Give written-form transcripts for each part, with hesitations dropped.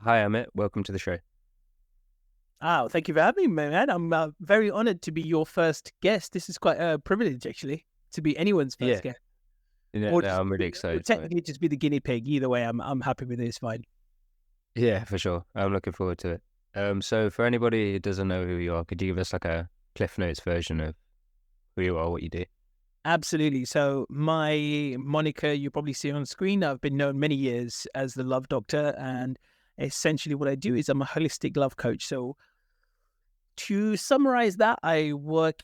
Hi, Amit. Welcome to the show. Oh, thank you for having me, man. I'm very honored to be your first guest. This is quite a privilege, actually, to be anyone's first Yeah, guest, no, or no, just I'm really or excited for it. technically just be the guinea pig. Either way, I'm happy with it. It's fine. Yeah, for sure. I'm looking forward to it. So for anybody who doesn't know who you are, could you give us like a Cliff Notes version of who you are, what you do? Absolutely. So my moniker you probably see on screen. I've been known many years as the Love Doctor, and essentially what I do is I'm a holistic love coach. So to summarize that, I work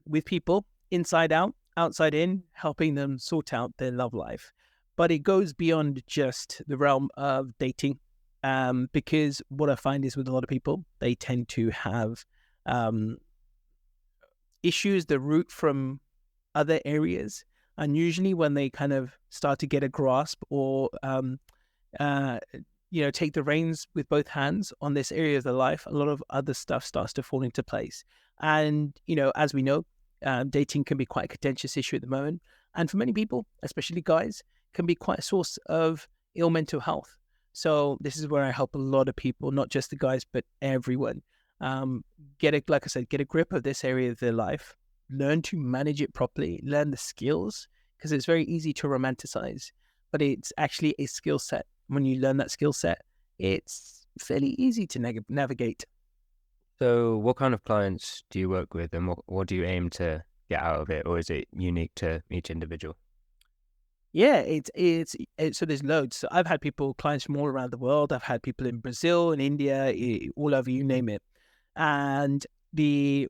with people inside out, outside in, helping them sort out their love life. But it goes beyond just the realm of dating, because what I find is with a lot of people, they tend to have um, issues that root from other areas. And usually, when they kind of start to get a grasp or uh, take the reins with both hands on this area of their life, a lot of other stuff starts to fall into place. And, as we know, dating can be quite a contentious issue at the moment. And for many people, especially guys, can be quite a source of ill mental health. So this is where I help a lot of people, not just the guys, but everyone, like I said, get a grip of this area of their life, learn to manage it properly, learn the skills, because it's very easy to romanticize, but it's actually a skill set. When you learn that skill set, it's fairly easy to navigate. So what kind of clients do you work with and what do you aim to get out of it? Or is it unique to each individual? Yeah, so there's loads. So I've had clients from all around the world. I've had people in Brazil, in India, all over, you name it. And the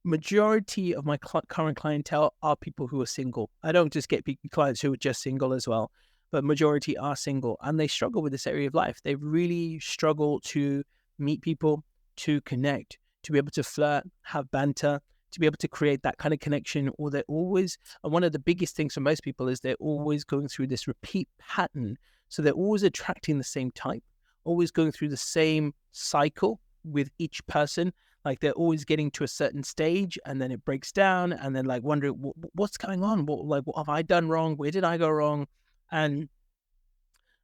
majority of my current clientele are people who are single. I don't just get clients who are just single as well, but majority are single and they struggle with this area of life. They really struggle to meet people, to connect, to be able to flirt, have banter, to be able to create that kind of connection. Or they're always, and one of the biggest things for most people is they're always going through this repeat pattern. So they're always attracting the same type, always going through the same cycle with each person. Like they're always getting to a certain stage and then it breaks down and then like wondering what's going on? What have I done wrong? Where did I go wrong? And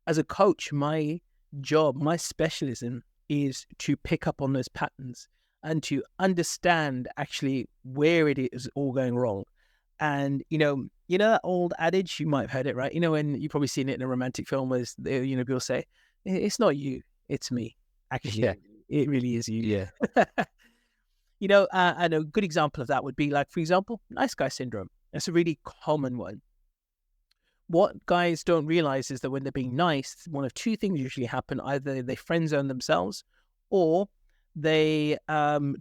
as a coach, my job, my specialism is to pick up on those patterns and to understand actually where it is all going wrong. And that old adage, you might have heard it, right? When you've probably seen it in a romantic film, where people say, "It's not you, it's me." Yeah, Actually, it really is you. yeah. And a good example of that would be like, for example, nice guy syndrome. That's a really common one. What guys don't realize is that when they're being nice, one of two things usually happen. Either they friend zone themselves or they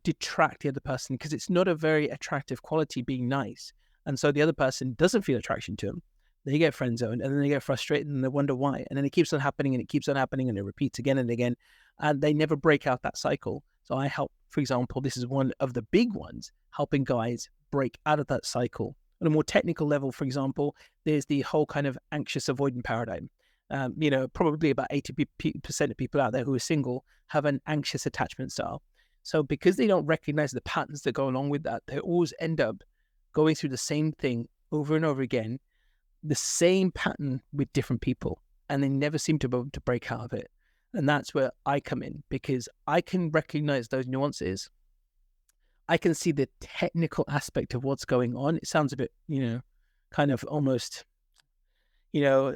detract the other person because it's not a very attractive quality being nice. And so the other person doesn't feel attraction to them. They get friend zoned and then they get frustrated and they wonder why. And then it keeps on happening and it keeps on happening and it repeats again and again. And they never break out that cycle. So I help, for example, this is one of the big ones, helping guys break out of that cycle. On a more technical level, for example, there's the whole kind of anxious avoidant paradigm. Probably about 80% of people out there who are single have an anxious attachment style. So because they don't recognize the patterns that go along with that, they always end up going through the same thing over and over again, the same pattern with different people, and they never seem to be able to break out of it. And that's where I come in because I can recognize those nuances. I can see the technical aspect of what's going on. It sounds a bit, kind of almost, like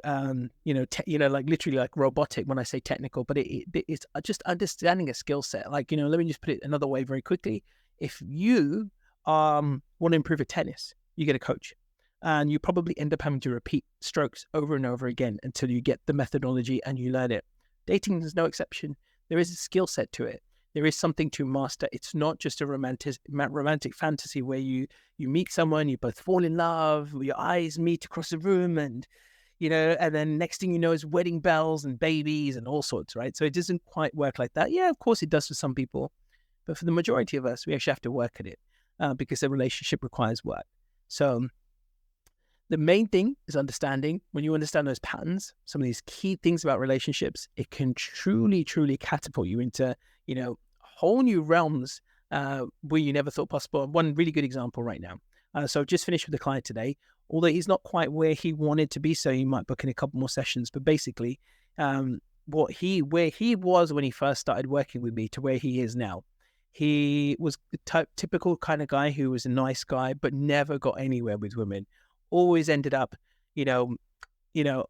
literally like robotic when I say technical, but it's just understanding a skill set. Like, let me just put it another way very quickly. If you want to improve at tennis, you get a coach and you probably end up having to repeat strokes over and over again until you get the methodology and you learn it. Dating is no exception. There is a skill set to it. There is something to master. It's not just a romantic fantasy where you meet someone, you both fall in love, your eyes meet across the room, and and then next thing you know is wedding bells and babies and all sorts, right? So it doesn't quite work like that. Yeah, of course it does for some people, but for the majority of us, we actually have to work at it because the relationship requires work. So the main thing is understanding. When you understand those patterns, some of these key things about relationships, it can truly, truly catapult you into, whole new realms where you never thought possible. One really good example right now. So just finished with a client today, although he's not quite where he wanted to be, so he might book in a couple more sessions. But basically, where he was when he first started working with me to where he is now. He was the typical kind of guy who was a nice guy, but never got anywhere with women. Always ended up, you know,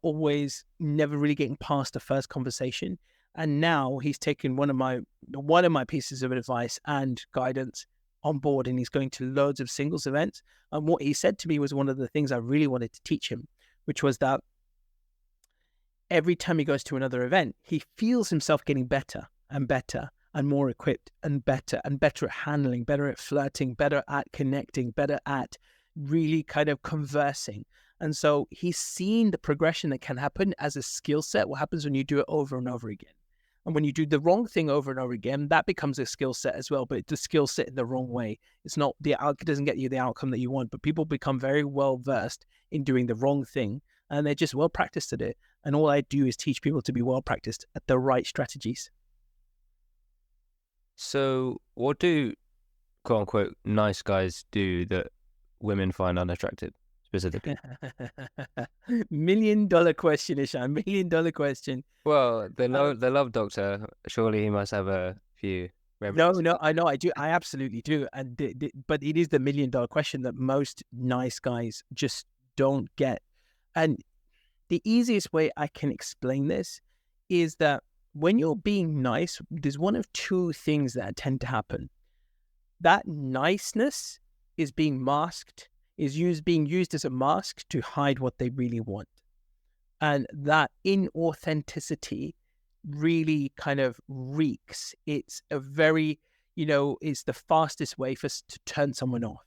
always never really getting past the first conversation. And now he's taken one of my pieces of advice and guidance on board, and he's going to loads of singles events. And what he said to me was one of the things I really wanted to teach him, which was that every time he goes to another event, he feels himself getting better and better and more equipped and better at handling, better at flirting, better at connecting, better at really kind of conversing. And so he's seen the progression that can happen as a skill set, what happens when you do it over and over again. And when you do the wrong thing over and over again, that becomes a skill set as well, but the skill set in the wrong way. It doesn't get you the outcome that you want, but people become very well versed in doing the wrong thing, and they're just well practiced at it. And all I do is teach people to be well practiced at the right strategies. So what do quote unquote nice guys do that women find unattractive specifically? $1 million question, Ishan. $1 million question. Well, the love doctor, surely he must have a few remedies. No, I know, I do. I absolutely do. And but it is the $1 million question that most nice guys just don't get. And the easiest way I can explain this is that when you're being nice, there's one of two things that tend to happen. That niceness is being masked, being used as a mask to hide what they really want. And that inauthenticity really kind of reeks. It's a very, it's the fastest way for us to turn someone off.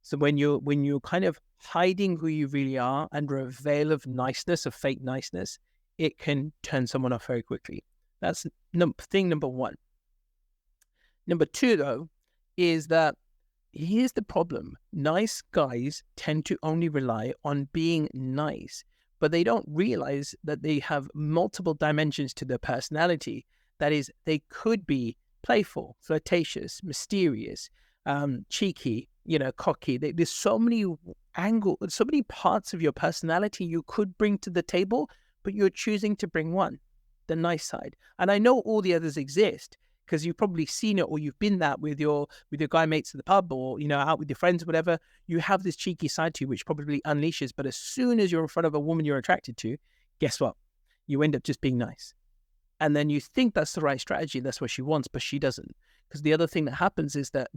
So when you're kind of hiding who you really are under a veil of niceness, of fake niceness, it can turn someone off very quickly. That's thing number one. Number two, though, is that here's the problem. Nice guys tend to only rely on being nice, but they don't realize that they have multiple dimensions to their personality. That is, they could be playful, flirtatious, mysterious, cheeky, cocky. There's so many so many parts of your personality you could bring to the table, but you're choosing to bring one, the nice side. And I know all the others exist because you've probably seen it, or you've been that with your guy mates at the pub, or out with your friends, whatever. You have this cheeky side to you which probably unleashes, but as soon as you're in front of a woman you're attracted to, guess what? You end up just being nice. And then you think that's the right strategy, that's what she wants, but she doesn't. Because the other thing that happens is that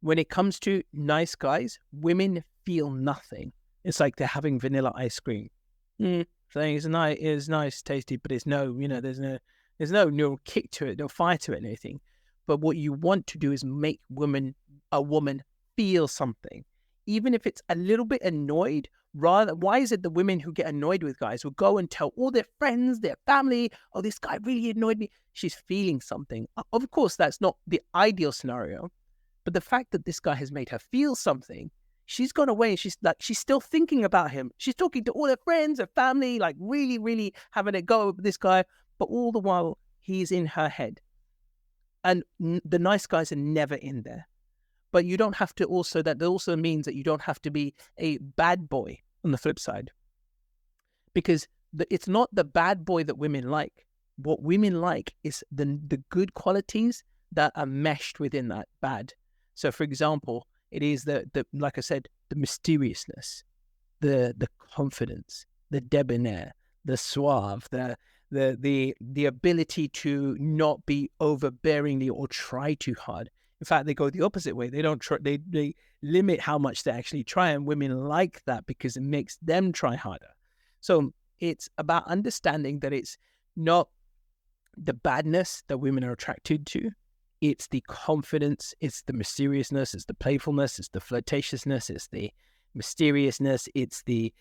when it comes to nice guys, women feel nothing. It's like they're having vanilla ice cream. Things is nice, tasty, but it's there's no kick to it, no fire to it, anything. But what you want to do is make a woman feel something, even if it's a little bit annoyed. Why is it the women who get annoyed with guys will go and tell all their friends, their family, "Oh, this guy really annoyed me." She's feeling something. Of course, that's not the ideal scenario, but the fact that this guy has made her feel something, she's gone away and she's still thinking about him. She's talking to all her friends, her family, like really, really having a go with this guy. But all the while, he's in her head. And the nice guys are never in there. But you don't have to that also means that you don't have to be a bad boy on the flip side. Because it's not the bad boy that women like. What women like is the good qualities that are meshed within that bad. So, for example, it is like I said, the mysteriousness, the confidence, the debonair, the suave, the ability to not be overbearingly or try too hard. In fact, they go the opposite way. They don't try. They limit how much they actually try, and women like that because it makes them try harder. So it's about understanding that it's not the badness that women are attracted to. It's the confidence, it's the mysteriousness, it's the playfulness, it's the flirtatiousness, it's the mysteriousness, it's the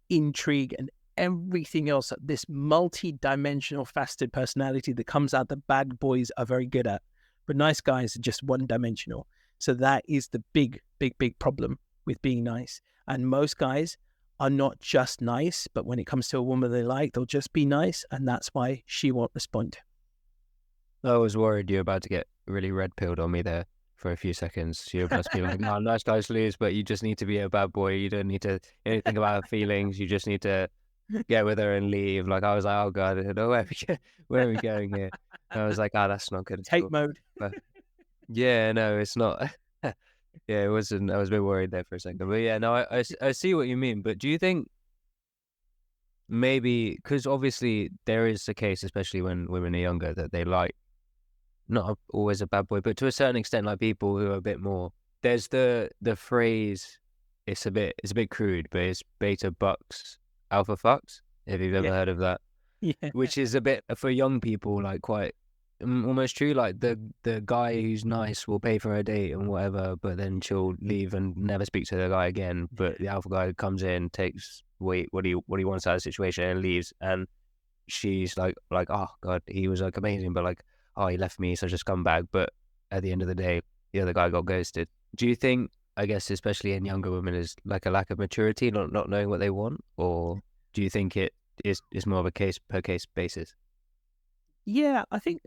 intrigue and everything else, this multi-dimensional faceted personality that comes out that bad boys are very good at. But nice guys are just one-dimensional. So that is the big, big, big problem with being nice. And most guys are not just nice, but when it comes to a woman they like, they'll just be nice, and that's why she won't respond. I was worried you're about to get really red-pilled on me there for a few seconds. You must be like, "No, nice guys lose, but you just need to be a bad boy. You don't need to anything about feelings. You just need to get with her and leave. Like I was like, oh god, I don't know where are we going here? And I was like, oh, that's not good at Tape all. mode. But yeah, no, it's not. Yeah, it wasn't. I was a bit worried there for a second, but yeah, no, I see what you mean. But do you think maybe because obviously there is a case, especially when women are younger, that they like always a bad boy, but to a certain extent, like people who are a bit more. There's the phrase. It's a bit crude, but it's beta bucks, alpha fucks. If you've ever Yeah. heard of that, Yeah. which is a bit for young people, like quite almost true. Like the guy who's nice will pay for her date and whatever, but then she'll leave and never speak to the guy again. But the alpha guy comes in, takes what he wants out of the situation and leaves, and she's like oh god, he was like amazing, but like oh, he left me such a scumbag. But at the end of the day, the other guy got ghosted. Do you think, I guess, especially in younger women, is like a lack of maturity, not knowing what they want, or do you think it is more of a case per case basis? Yeah, I think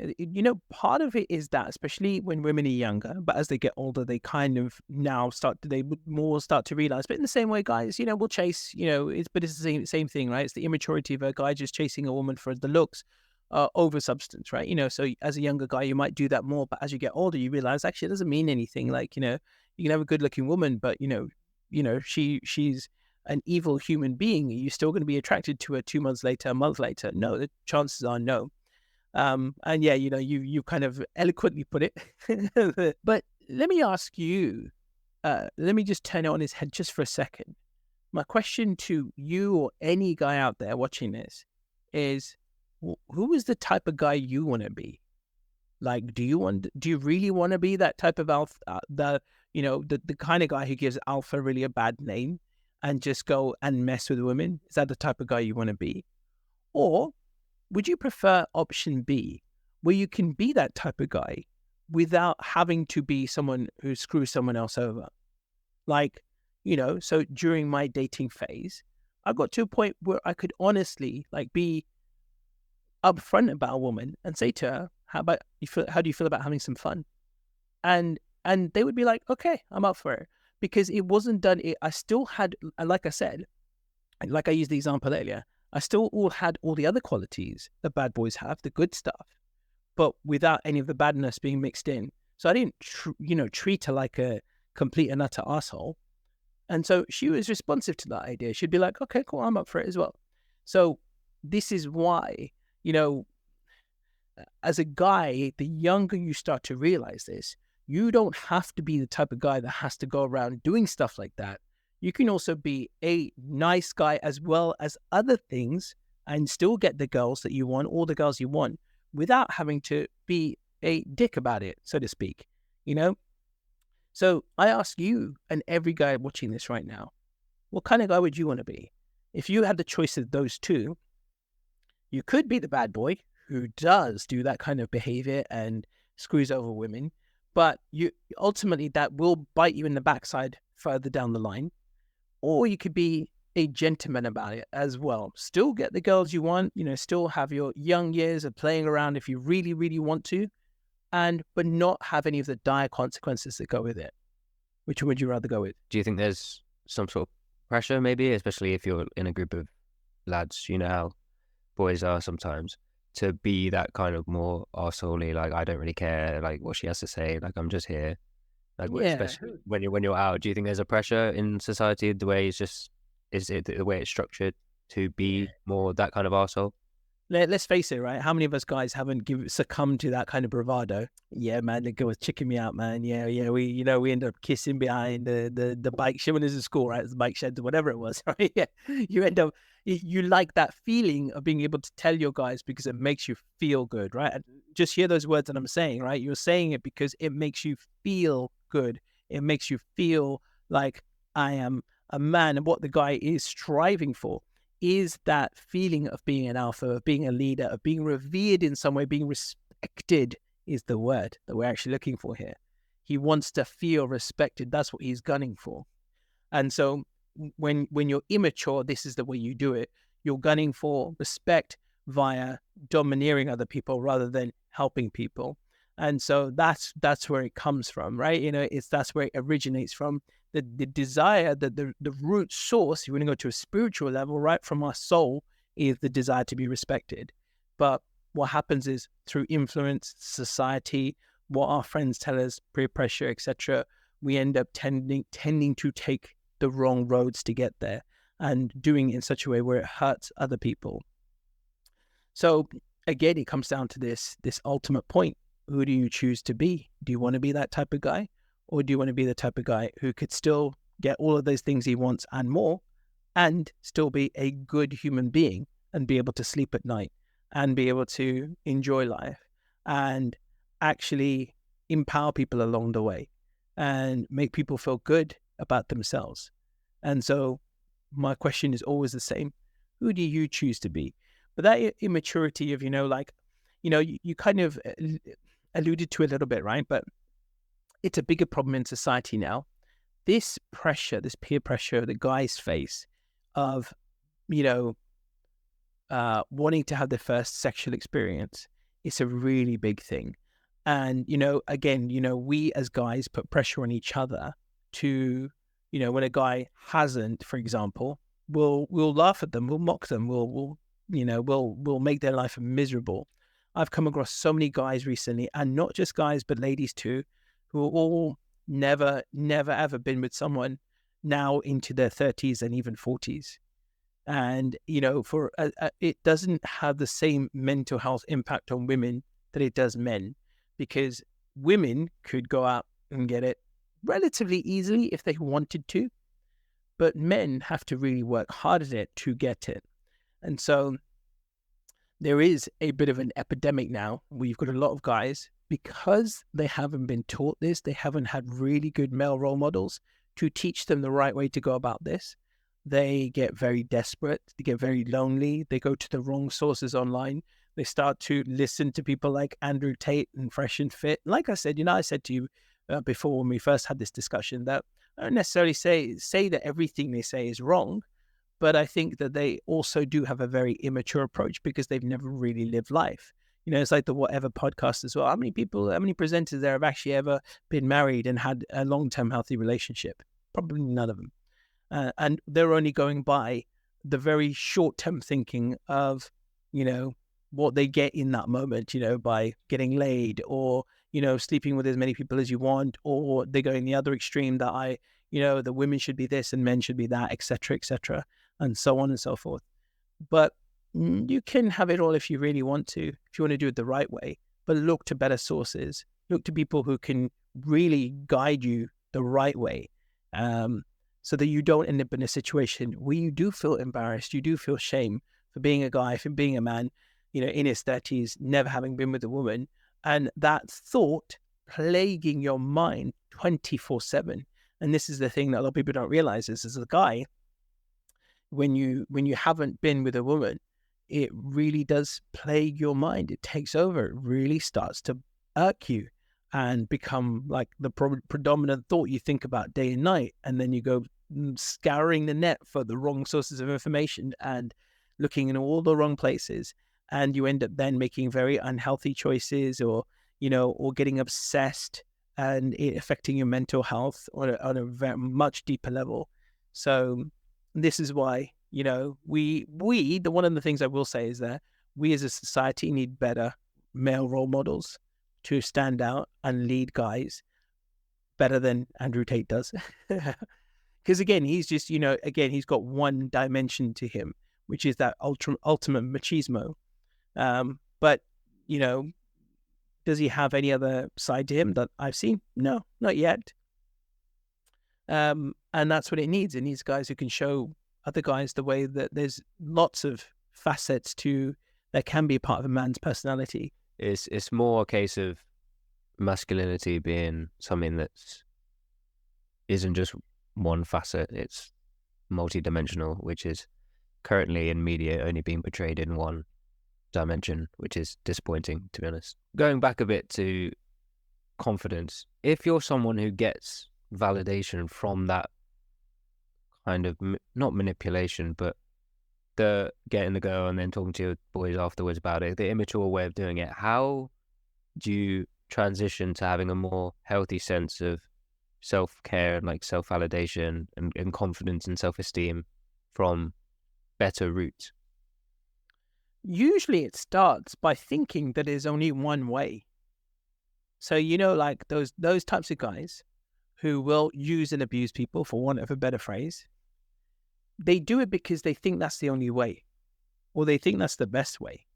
part of it is that, especially when women are younger, but as they get older, they kind of now they would more start to realize. But in the same way, guys, will chase. It's the same thing, right? It's the immaturity of a guy just chasing a woman for the looks, over substance, right? So as a younger guy, you might do that more, but as you get older, you realize actually it doesn't mean anything. Like you can have a good looking woman, but she's an evil human being. Are you still going to be attracted to her 2 months later, a month later? No, the chances are no. And yeah, you kind of eloquently put it. But let me ask you, let me just turn it on his head just for a second. My question to you or any guy out there watching this is, who is the type of guy you want to be? Like, do you really want to be that type of alpha, the kind of guy who gives alpha really a bad name and just go and mess with women? Is that the type of guy you want to be? Or would you prefer option B, where you can be that type of guy without having to be someone who screws someone else over? Like, so during my dating phase, I got to a point where I could honestly be upfront about a woman and say to her, how do you feel about having some fun? And they would be like, okay, I'm up for it. Because it wasn't done. I still had, like I said, like I used the example earlier, I still had all the other qualities that bad boys have, the good stuff, but without any of the badness being mixed in. So I didn't, treat her like a complete and utter asshole. And so she was responsive to that idea. She'd be like, okay, cool, I'm up for it as well. So this is why, as a guy, the younger you start to realize this, you don't have to be the type of guy that has to go around doing stuff like that. You can also be a nice guy as well as other things and still get the girls that you want, all the girls you want, without having to be a dick about it, so to speak, So I ask you and every guy watching this right now, what kind of guy would you want to be? If you had the choice of those two, you could be the bad boy who does do that kind of behavior and screws over women, but ultimately that will bite you in the backside further down the line. Or you could be a gentleman about it as well. Still get the girls you want, still have your young years of playing around if you really, really want to, but not have any of the dire consequences that go with it. Which one would you rather go with? Do you think there's some sort of pressure, maybe, especially if you're in a group of lads, how boys are sometimes, to be that kind of more arsehole-y, like I don't really care, like what she has to say, like I'm just here. Like, Yeah. especially when you're out, do you think there's a pressure in society the way is it the way it's structured to be more that kind of arsehole? Let's face it, right? How many of us guys haven't succumbed to that kind of bravado? Yeah, man, the girl was checking me out, man. Yeah, we end up kissing behind the bike. She went to school, right? The bike sheds or whatever it was, right? Yeah, you end up you like that feeling of being able to tell your guys because it makes you feel good, right? And just hear those words that I'm saying, right? You're saying it because it makes you feel good. It makes you feel like I am a man, and what the guy is striving for is that feeling of being an alpha, of being a leader, of being revered in some way, being respected is the word that we're actually looking for here. He wants to feel respected. That's what he's gunning for. And so when you're immature, this is the way you do it. You're gunning for respect via domineering other people rather than helping people. And so that's where it comes from, right? That's where it originates from. The desire, the root source, you want to go to a spiritual level, right, from our soul, is the desire to be respected. But what happens is through influence, society, what our friends tell us, peer pressure, etc., we end up tending to take the wrong roads to get there and doing it in such a way where it hurts other people. So again, it comes down to this ultimate point. Who do you choose to be? Do you want to be that type of guy? Or do you want to be the type of guy who could still get all of those things he wants and more, and still be a good human being and be able to sleep at night and be able to enjoy life and actually empower people along the way and make people feel good about themselves? And so my question is always the same. Who do you choose to be? But that immaturity of, you kind of alluded to a little bit, right? But it's a bigger problem in society now. This pressure, this peer pressure that guys face of, wanting to have their first sexual experience, it's a really big thing. And, again, we as guys put pressure on each other to, when a guy hasn't, for example, we'll laugh at them, we'll mock them, we'll make their life miserable. I've come across so many guys recently, and not just guys, but ladies too, who are all never ever been with someone now into their 30s and even 40s. And, it doesn't have the same mental health impact on women that it does men, because women could go out and get it relatively easily if they wanted to, but men have to really work hard at it to get it. And so there is a bit of an epidemic now where you've got a lot of guys, because they haven't been taught this, they haven't had really good male role models to teach them the right way to go about this. They get very desperate, they get very lonely, they go to the wrong sources online. They start to listen to people like Andrew Tate and Fresh and Fit. Like I said, I said to you before when we first had this discussion that I don't necessarily say that everything they say is wrong, but I think that they also do have a very immature approach because they've never really lived life. It's like the Whatever podcast as well. How many presenters there have actually ever been married and had a long-term healthy relationship? Probably none of them. And they're only going by the very short-term thinking of, what they get in that moment, by getting laid or, sleeping with as many people as you want, or they're going the other extreme that the women should be this and men should be that, et cetera, and so on and so forth. But you can have it all if you really want to, if you want to do it the right way, but look to better sources, look to people who can really guide you the right way, so that you don't end up in a situation where you do feel embarrassed, you do feel shame for being a guy, for being a man, in his 30s, never having been with a woman, and that thought plaguing your mind 24/7. And this is the thing that a lot of people don't realize is, as a guy, when you haven't been with a woman, it really does plague your mind. It takes over. It really starts to irk you and become like the predominant thought you think about day and night. And then you go scouring the net for the wrong sources of information and looking in all the wrong places. And you end up then making very unhealthy choices, or getting obsessed, and it affecting your mental health on a very much deeper level. So this is why, one of the things I will say is that we as a society need better male role models to stand out and lead guys better than Andrew Tate does. Because again, he's just, he's got one dimension to him, which is that ultimate machismo. But, does he have any other side to him that I've seen? No, not yet. And that's what it needs. It needs guys who can show other guys the way that there's lots of facets to that can be part of a man's personality. It's more a case of masculinity being something that isn't just one facet, it's multi-dimensional, which is currently in media only being portrayed in one dimension, which is disappointing, to be honest. Going back a bit to confidence, if you're someone who gets validation from that kind of, not manipulation, but the getting the girl and then talking to your boys afterwards about it, the immature way of doing it, how do you transition to having a more healthy sense of self-care and like self-validation and confidence and self-esteem from better roots? Usually it starts by thinking that there's only one way. So, like those types of guys who will use and abuse people, for want of a better phrase, they do it because they think that's the only way, or they think that's the best way.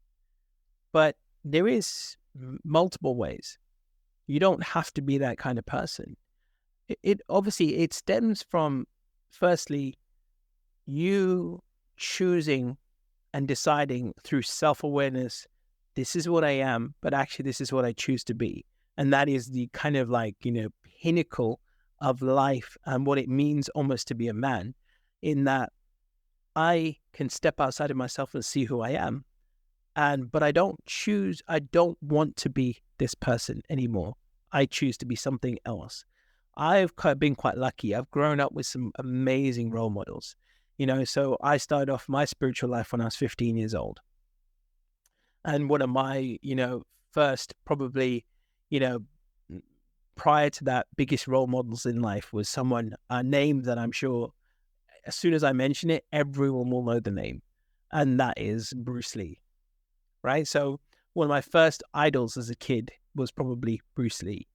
But there is multiple ways. You don't have to be that kind of person. It obviously, it stems from, firstly, you choosing and deciding through self-awareness, this is what I am, but actually this is what I choose to be. And that is the kind of like, pinnacle of life and what it means almost to be a man, in that I can step outside of myself and see who I am. But I don't want to be this person anymore. I choose to be something else. I've been quite lucky. I've grown up with some amazing role models. So I started off my spiritual life when I was 15 years old. And one of my, first probably, prior to that, biggest role models in life was someone, a name that I'm sure as soon as I mention it, everyone will know the name. And that is Bruce Lee, right? So one of my first idols as a kid was probably Bruce Lee.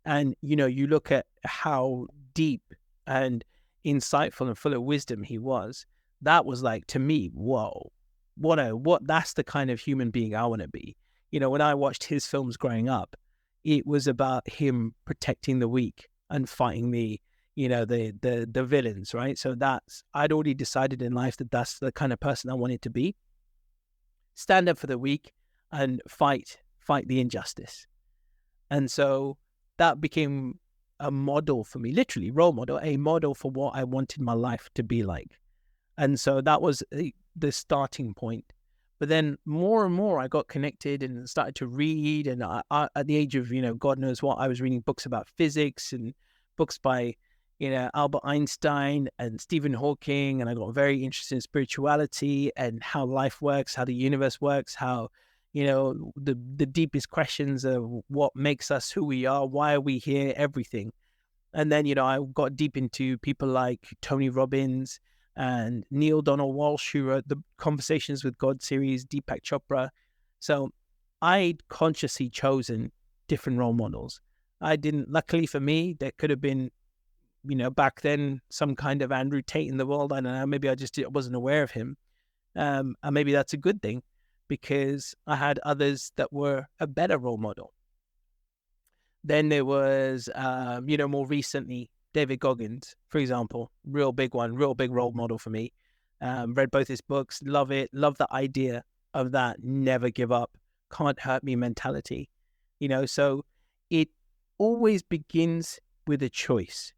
And, you look at how deep and insightful and full of wisdom he was. That was like, to me, whoa, that's the kind of human being I want to be. When I watched his films growing up, it was about him protecting the weak and fighting the villains, right? So I'd already decided in life that that's the kind of person I wanted to be. Stand up for the weak and fight the injustice. And so that became a model for me, literally role model, a model for what I wanted my life to be like. And so that was the starting point. But then more and more I got connected and started to read. And I, at the age of, God knows what, I was reading books about physics and books by, Albert Einstein and Stephen Hawking. And I got very interested in spirituality and how life works, how the universe works, how, the deepest questions of what makes us who we are, why are we here, everything. And then, I got deep into people like Tony Robbins and Neil Donald Walsh, who wrote the Conversations with God series, Deepak Chopra. So I'd consciously chosen different role models. Luckily for me, there could have been, back then, some kind of Andrew Tate in the world. I don't know, maybe I just wasn't aware of him. And maybe that's a good thing, because I had others that were a better role model. Then there was, more recently, David Goggins, for example, real big role model for me. Read both his books, love it, love the idea of that never give up, can't hurt me mentality. So it always begins with a choice.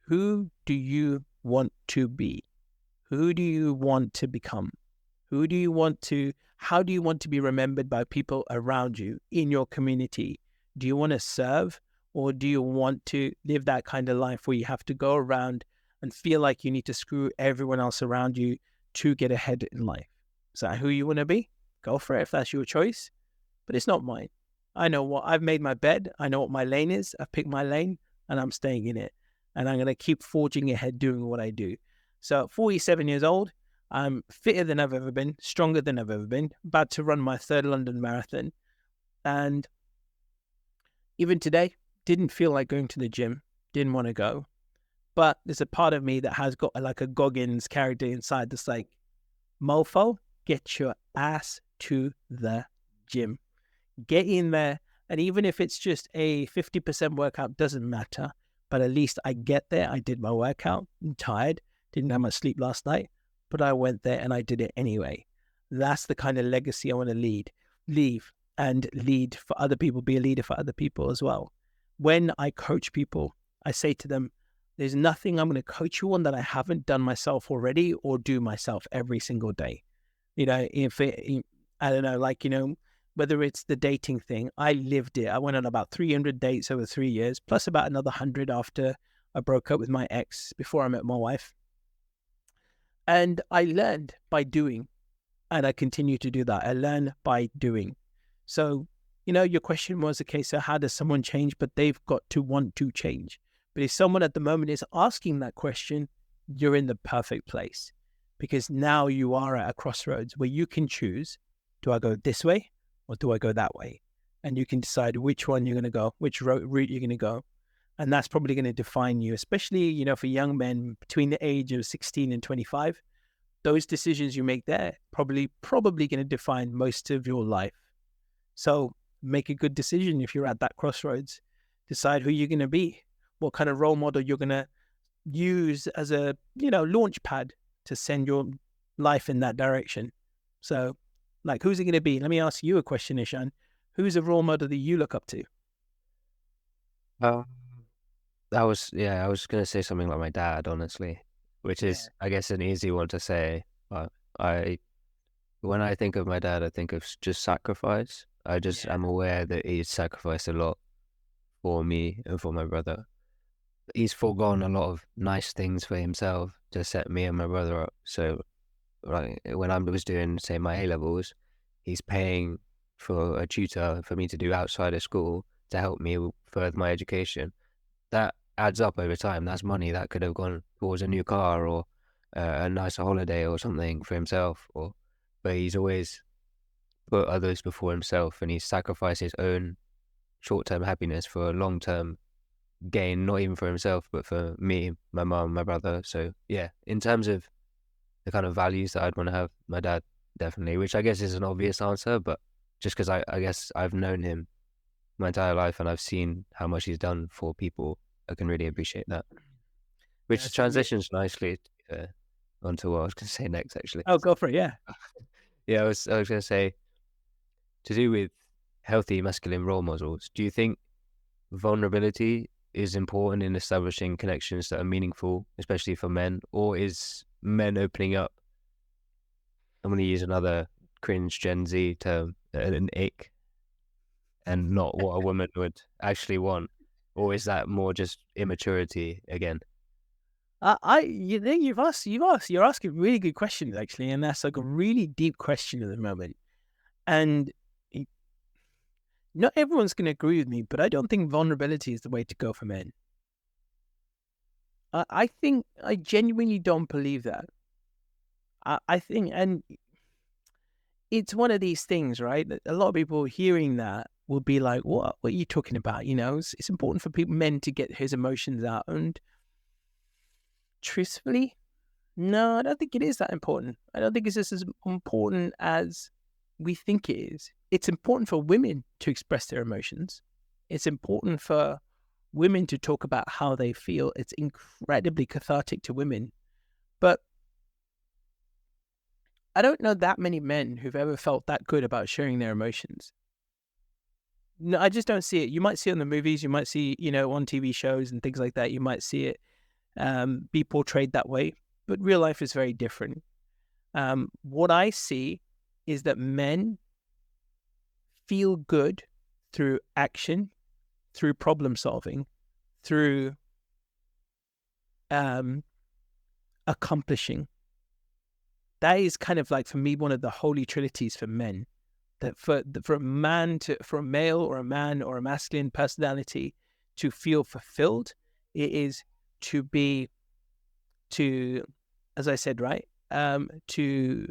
Who do you want to be? Who do you want to become? How do you want to be remembered by people around you in your community? Do you want to serve, or do you want to live that kind of life where you have to go around and feel like you need to screw everyone else around you to get ahead in life? Is that who you want to be? Go for it if that's your choice, but it's not mine. I know I've made my bed. I know what my lane is. I've picked my lane and I'm staying in it. And I'm going to keep forging ahead doing what I do. So at 47 years old, I'm fitter than I've ever been, stronger than I've ever been, about to run my 3rd London marathon. And even today, didn't feel like going to the gym, didn't want to go. But there's a part of me that has got like a Goggins character inside that's like, mofo, get your ass to the gym. Get in there. And even if it's just a 50% workout, doesn't matter. But at least I get there. I did my workout. I'm tired. Didn't have much sleep last night. But I went there and I did it anyway. That's the kind of legacy I want to leave and lead for other people, be a leader for other people as well. When I coach people, I say to them, there's nothing I'm going to coach you on that I haven't done myself already or do myself every single day. I don't know, whether it's the dating thing, I lived it. I went on about 300 dates over 3 years, plus about another 100 after I broke up with my ex before I met my wife. And I learned by doing, and I continue to do that. I learn by doing. So, your question was, okay, so how does someone change? But they've got to want to change. But if someone at the moment is asking that question, you're in the perfect place, because now you are at a crossroads where you can choose Do I go this way or do I go that way? And you can decide which one you're going to go, which route you're going to go. And that's probably going to define you, especially, you know, for young men between the age of 16 and 25. Those decisions you make there probably going to define most of your life. So make a good decision if you're at that crossroads. Decide who you're going to be, what kind of role model you're going to use as a, you know, launch pad to send your life in that direction. So, like, who's it going to be? Let me ask you a question, Ishan. Who's a role model that you look up to? Um, I was gonna say something like my dad, honestly, which Yeah, is, I guess, an easy one to say. But when I think of my dad, I think of just sacrifice. I just yeah, am aware that he's sacrificed a lot for me and for my brother. He's foregone a lot of nice things for himself to set me and my brother up. So, like, when I was doing, say, my A levels, he's paying for a tutor for me to do outside of school to help me further my education. That adds up over time. That's money that could have gone towards a new car or a nicer holiday or something for himself. But he's always put others before himself, and he's sacrificed his own short-term happiness for a long-term gain, not even for himself, but for me, my mom, my brother. So yeah, in terms of the kind of values that I'd want to have, my dad definitely, which I guess is an obvious answer, but just because I guess I've known him my entire life and I've seen how much he's done for people, I can really appreciate that. yeah. Which transitions nicely onto what I was going to say next, actually. Oh, go for it. Yeah. Yeah, I was going to say, to do with healthy masculine role models, do you think vulnerability is important in establishing connections that are meaningful, especially for men, or is men opening up? I'm going to use another cringe Gen Z term, an ick, and not what a woman would actually want, or is that more just immaturity again? You think you're asking really good questions actually, and that's like a really deep question at the moment. And y- not everyone's going to agree with me, but I don't think vulnerability is the way to go for men. I think I genuinely don't believe that. I think, and it's one of these things, right? That a lot of people hearing that will be like, What are you talking about?" You know, it's important for men to get his emotions out, and truthfully, no, I don't think it is that important. I don't think it's just as important as we think it is. It's important for women to express their emotions. It's important for women to talk about how they feel. It's incredibly cathartic to women. But I don't know that many men who've ever felt that good about sharing their emotions. No, I just don't see it. You might see it in the movies, you might see, you know, on TV shows and things like that. You might see it be portrayed that way, but real life is very different. What I see is that men feel good through action, through problem solving, through accomplishing. That is kind of like, for me, one of the holy trinities for men. That for a male or a man or a masculine personality to feel fulfilled, it is to, as I said, right, to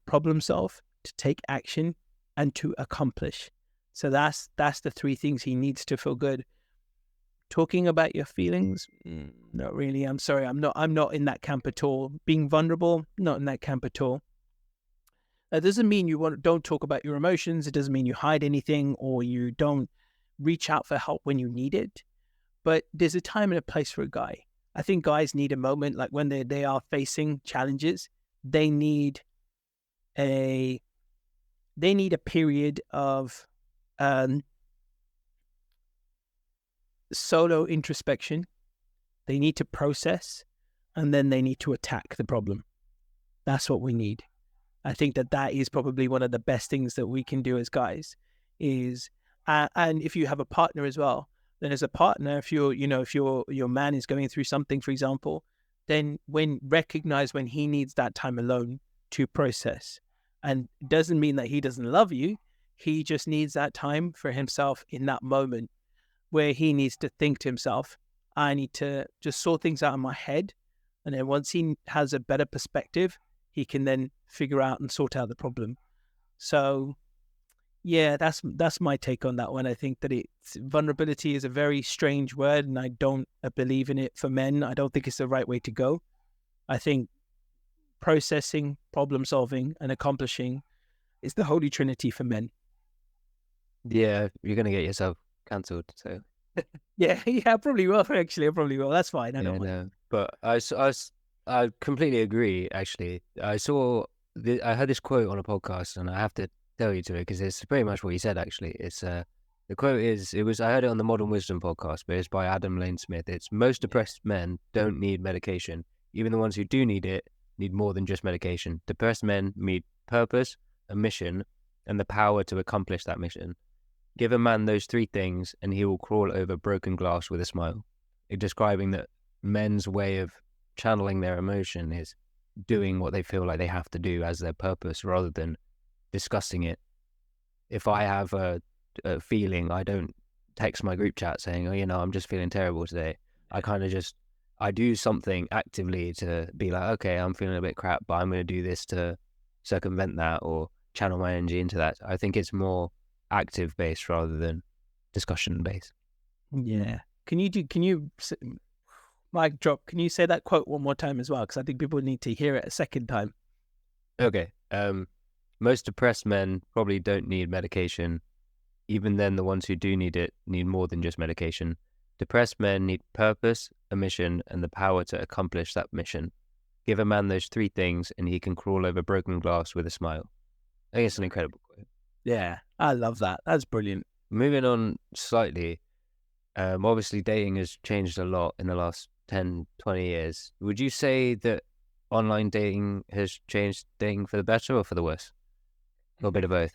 problem solve, to take action, and to accomplish. So that's the three things he needs to feel good. Talking about your feelings, not really. I'm sorry, I'm not in that camp at all. Being vulnerable, not in that camp at all. That doesn't mean you don't talk about your emotions. It doesn't mean you hide anything or you don't reach out for help when you need it. But there's a time and a place for a guy. I think guys need a moment, like when they are facing challenges, they need a period of solo introspection. They need to process, and then they need to attack the problem. That's what we need. I think that is probably one of the best things that we can do as guys is, and if you have a partner as well, then as a partner, if your man is going through something, for example, then recognize when he needs that time alone to process. And it doesn't mean that he doesn't love you. He just needs that time for himself in that moment where he needs to think to himself, I need to just sort things out in my head. And then once he has a better perspective, he can then figure out and sort out the problem. So yeah, that's my take on that one. I think that vulnerability is a very strange word, and I don't believe in it for men. I don't think it's the right way to go. I think processing, problem solving, and accomplishing is the holy trinity for men. Yeah, you're gonna get yourself cancelled. So Yeah, yeah, I probably will. Actually, I probably will. That's fine. I don't yeah, mind. no. But I completely agree. Actually, I heard this quote on a podcast, and I have to tell you to it because it's pretty much what you said. Actually, it's the quote is I heard it on the Modern Wisdom podcast, but it's by Adam Lane Smith. It's most depressed men don't need medication. Even the ones who do need it need more than just medication. Depressed men need purpose, a mission, and the power to accomplish that mission. Give a man those three things, and he will crawl over broken glass with a smile. Describing that men's way of channeling their emotion is doing what they feel like they have to do as their purpose rather than discussing it. If I have a feeling, I don't text my group chat saying, oh, I'm just feeling terrible today. I kind of I do something actively to be like, okay, I'm feeling a bit crap, but I'm going to do this to circumvent that or channel my energy into that. I think it's more active based rather than discussion based. Yeah. Can you mic drop? Can you say that quote one more time as well? Because I think people need to hear it a second time. Okay. Most depressed men probably don't need medication. Even then, the ones who do need it need more than just medication. Depressed men need purpose, a mission, and the power to accomplish that mission. Give a man those three things, and he can crawl over broken glass with a smile. I think it's an incredible quote. Yeah, I love that. That's brilliant. Moving on slightly, obviously dating has changed a lot in the last 10, 20 years. Would you say that online dating has changed dating for the better or for the worse? Or a bit of both?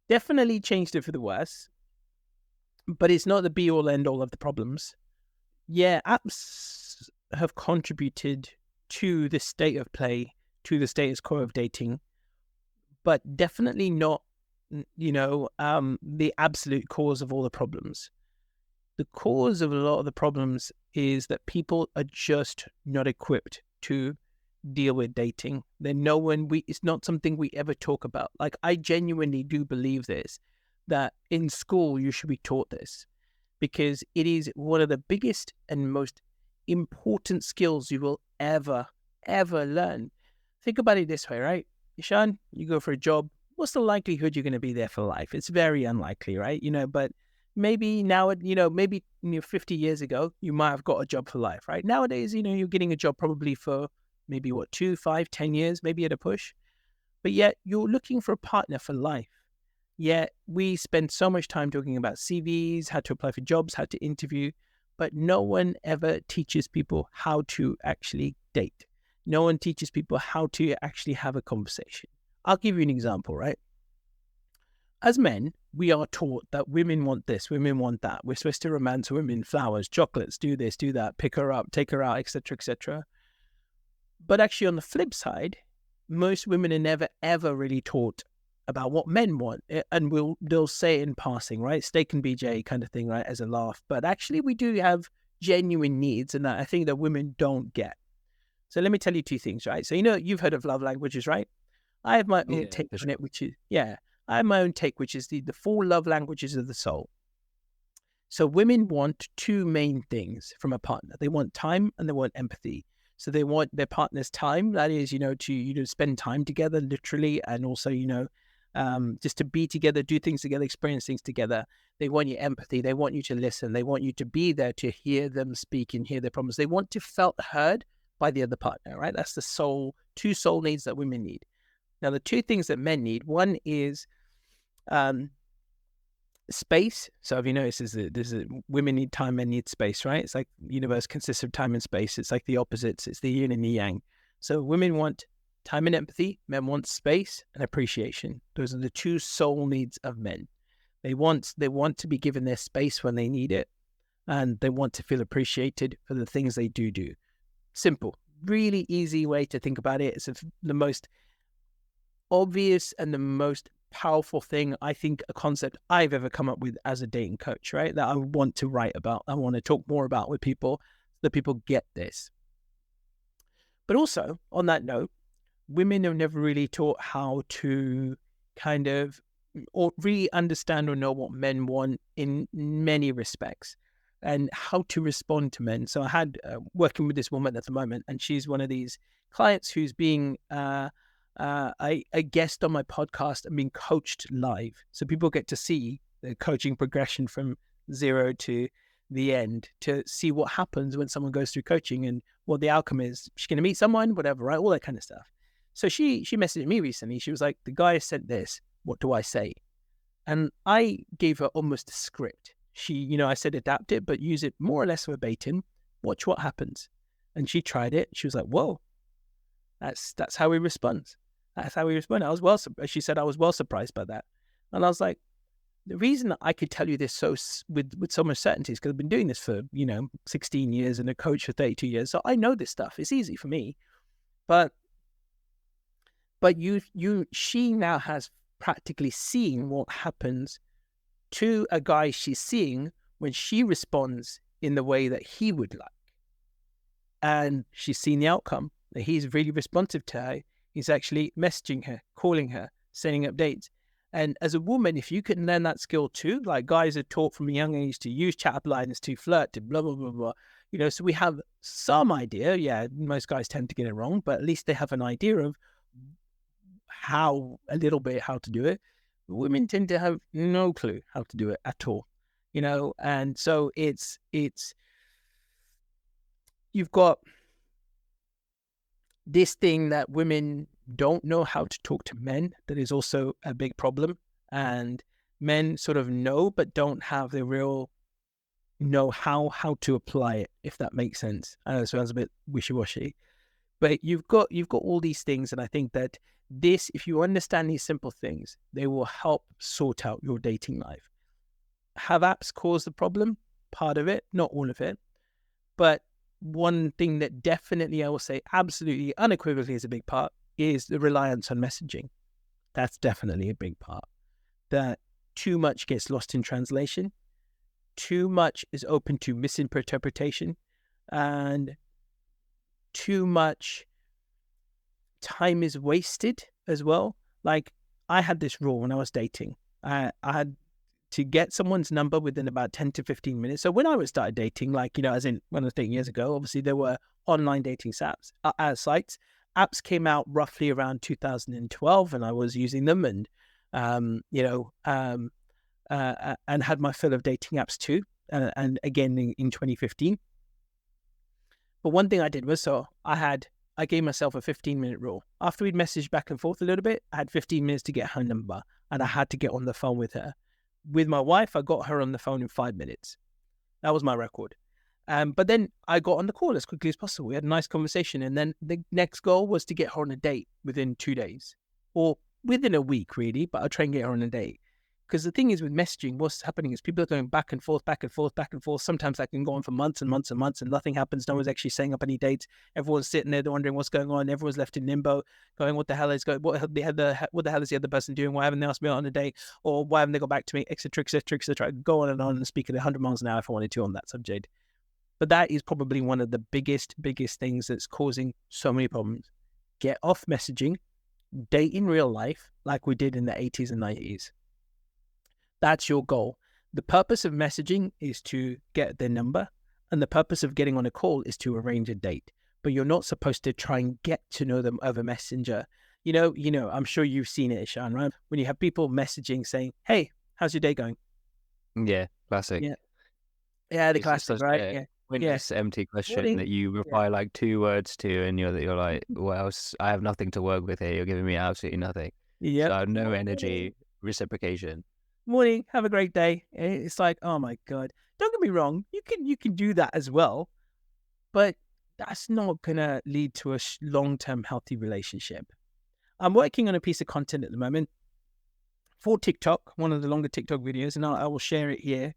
Definitely changed it for the worse, but it's not the be all end all of the problems. Yeah, apps have contributed to the state of play, to the status quo of dating, but definitely not, the absolute cause of all the problems. The cause of a lot of the problems is that people are just not equipped to deal with dating. It's not something we ever talk about. Like, I genuinely do believe this, that in school you should be taught this, because it is one of the biggest and most important skills you will ever learn. Think about it this way, right? Ishan, you go for a job. What's the likelihood you're going to be there for life? It's very unlikely, right? But maybe now, maybe 50 years ago, you might have got a job for life, right? Nowadays, you're getting a job probably for maybe 2, 5, 10 years, maybe at a push. But yet you're looking for a partner for life. Yet we spend so much time talking about CVs, how to apply for jobs, how to interview, but no one ever teaches people how to actually date. No one teaches people how to actually have a conversation. I'll give you an example, right? As men, we are taught that women want this, women want that. We're supposed to romance women, flowers, chocolates, do this, do that, pick her up, take her out, etc., etc. But actually, on the flip side, most women are never, ever really taught about what men want. And they'll say in passing, right? Steak and BJ kind of thing, right? As a laugh. But actually, we do have genuine needs, and I think that women don't get. So let me tell you two things, right? So, you've heard of love languages, right? I have my own take on it, which is, I have my own take, which is the 4 love languages of the soul. So women want 2 main things from a partner. They want time and they want empathy. So they want their partner's time, that is, to spend time together, literally, and also, just to be together, do things together, experience things together. They want your empathy. They want you to listen. They want you to be there to hear them speak and hear their problems. They want to feel heard by the other partner, right? That's the 2 soul needs that women need. Now, the 2 things that men need, one is space. So have you noticed women need time, men need space, right? It's like the universe consists of time and space. It's like the opposites. It's the yin and the yang. So women want time and empathy. Men want space and appreciation. Those are the 2 soul needs of men. They want to be given their space when they need it, and they want to feel appreciated for the things they do. Simple, really easy way to think about it. It's the most obvious and the most powerful thing, I think, a concept I've ever come up with as a dating coach, right? That I want to write about. I want to talk more about with people so that people get this. But also, on that note, women are never really taught how to kind of, or really understand or know what men want in many respects and how to respond to men. So I had working with this woman at the moment, and she's one of these clients who's being a guest on my podcast and being coached live. So people get to see the coaching progression from zero to the end, to see what happens when someone goes through coaching and what the outcome is. She's going to meet someone, whatever, right? All that kind of stuff. So she messaged me recently. She was like, the guy said this, what do I say? And I gave her almost a script. I said, adapt it, but use it more or less verbatim. Watch what happens. And she tried it. She was like, whoa, that's how he responds. That's how he responded. She said, I was well surprised by that. And I was like, the reason that I could tell you this with so much certainty is because I've been doing this for, 16 years and a coach for 32 years. So I know this stuff. It's easy for me. But she now has practically seen what happens to a guy she's seeing when she responds in the way that he would like. And she's seen the outcome, that he's really responsive to her. He's actually messaging her, calling her, sending updates. And as a woman, if you can learn that skill too, like guys are taught from a young age to use chat lines, to flirt, to blah, blah, blah, blah. So we have some idea. Yeah, most guys tend to get it wrong, but at least they have an idea of how to do it. Women tend to have no clue how to do it at all, and so it's you've got this thing that women don't know how to talk to men. That is also a big problem. And men sort of know, but don't have the real know how to apply it, if that makes sense. I know it sounds a bit wishy-washy, but you've got all these things. And I think that if you understand these simple things, they will help sort out your dating life. Have apps caused the problem? Part of it, not all of it. But one thing that definitely I will say absolutely unequivocally is a big part is the reliance on messaging. That's definitely a big part. That too much gets lost in translation. Too much is open to misinterpretation. And too much time is wasted as well. Like, I had this rule when I was dating. I had to get someone's number within about 10 to 15 minutes. So when I started dating, as in when I was dating years ago, obviously there were online dating sites. Apps came out roughly around 2012, and I was using them, and and had my fill of dating apps too. And again in 2015. But one thing I did was, I gave myself a 15-minute rule. After we'd messaged back and forth a little bit, I had 15 minutes to get her number, and I had to get on the phone with her. With my wife, I got her on the phone in 5 minutes. That was my record. But then I got on the call as quickly as possible. We had a nice conversation. And then the next goal was to get her on a date within 2 days, or within a week, really. But I'll try and get her on a date. Because the thing is with messaging, what's happening is people are going back and forth, back and forth, back and forth. Sometimes that can go on for months and months and months, and nothing happens. No one's actually setting up any dates. Everyone's sitting there wondering what's going on. Everyone's left in limbo, going, what the hell is going? What the hell is the other person doing? Why haven't they asked me out on a date? Or why haven't they got back to me? Etc. Etc. Etc. Go on and speak at 100 miles an hour if I wanted to on that subject. But that is probably one of the biggest things that's causing so many problems. Get off messaging, date in real life, like we did in the 80s and 90s. That's your goal. The purpose of messaging is to get their number, and the purpose of getting on a call is to arrange a date. But you're not supposed to try and get to know them over Messenger. I'm sure you've seen it, Ishan, right? When you have people messaging saying, "Hey, how's your day going?" Yeah, classic. Yeah, the classic, right? Pointless, empty question that you reply like 2 words to, and you're like, "What else? I have nothing to work with here. You're giving me absolutely nothing." Yeah. So I have no energy, reciprocation. Morning, have a great day. It's like, oh my God. Don't get me wrong, you can do that as well, but that's not gonna lead to a long-term healthy relationship. I'm working on a piece of content at the moment for TikTok, one of the longer TikTok videos, and I will share it here.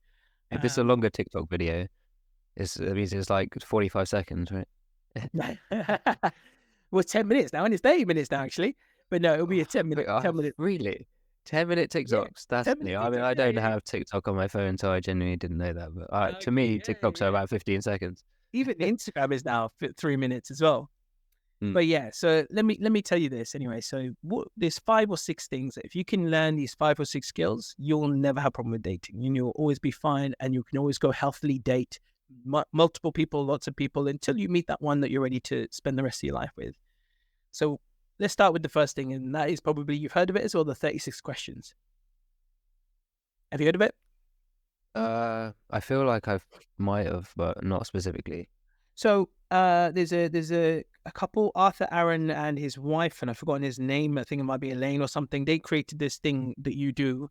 If it's a longer TikTok video, it's like 45 seconds, right? Well, 10 minutes now, and it's 30 minutes now, actually. But no, it'll be a 10-minute. 10 minutes. Really? 10-minute TikToks? Yeah, that's new. I mean, I don't have TikTok on my phone, so I genuinely didn't know that. But to me, TikToks are about 15 seconds. Even Instagram is now 3 minutes as well. But yeah, so let me tell you this anyway. So there's 5 or 6 things that if you can learn these 5 or 6 skills, you'll never have a problem with dating, and you'll always be fine, and you can always go healthily date multiple people, lots of people, until you meet that one that you're ready to spend the rest of your life with. So let's start with the first thing, and that is probably, you've heard of it as well, the 36 questions. Have you heard of it? I feel like I might have, but not specifically. So there's a couple, Arthur Aaron and his wife, and I've forgotten his name. I think it might be Elaine or something. They created this thing that you do,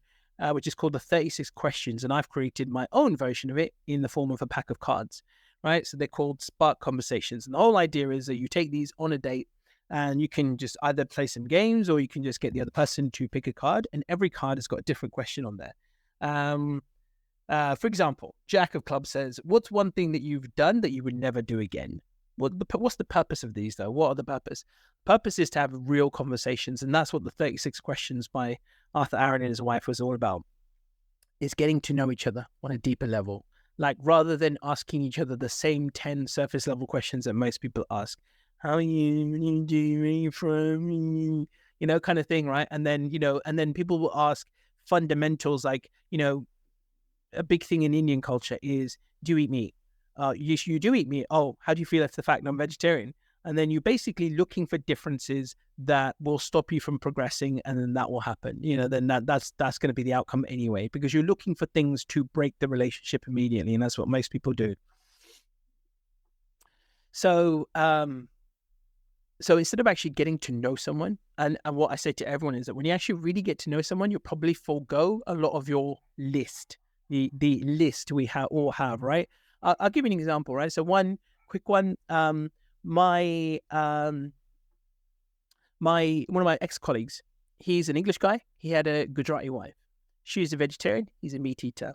which is called the 36 questions, and I've created my own version of it in the form of a pack of cards, right? So they're called Spark Conversations, and the whole idea is that you take these on a date, and you can just either play some games or you can just get the other person to pick a card, and every card has got a different question on there. For example, Jack of Clubs says, what's one thing that you've done that you would never do again? What's the purpose of these, though? What are the purpose? Purpose is to have real conversations, and that's what the 36 questions by Arthur Aaron and his wife was all about. Is getting to know each other on a deeper level. Like, rather than asking each other the same 10 surface level questions that most people ask. How are you doing from, kind of thing, right? And then people will ask fundamentals like, a big thing in Indian culture is, do you eat meat? Yes, you do eat meat. Oh, how do you feel after the fact I'm vegetarian? And then you're basically looking for differences that will stop you from progressing, and then that will happen. Then that's going to be the outcome anyway, because you're looking for things to break the relationship immediately, and that's what most people do. So, so instead of actually getting to know someone, and what I say to everyone is that when you actually really get to know someone, you'll probably forego a lot of your list, the list we all have, right? I'll give you an example, right? So one quick one, one of my ex-colleagues, he's an English guy. He had a Gujarati wife. She's a vegetarian. He's a meat eater.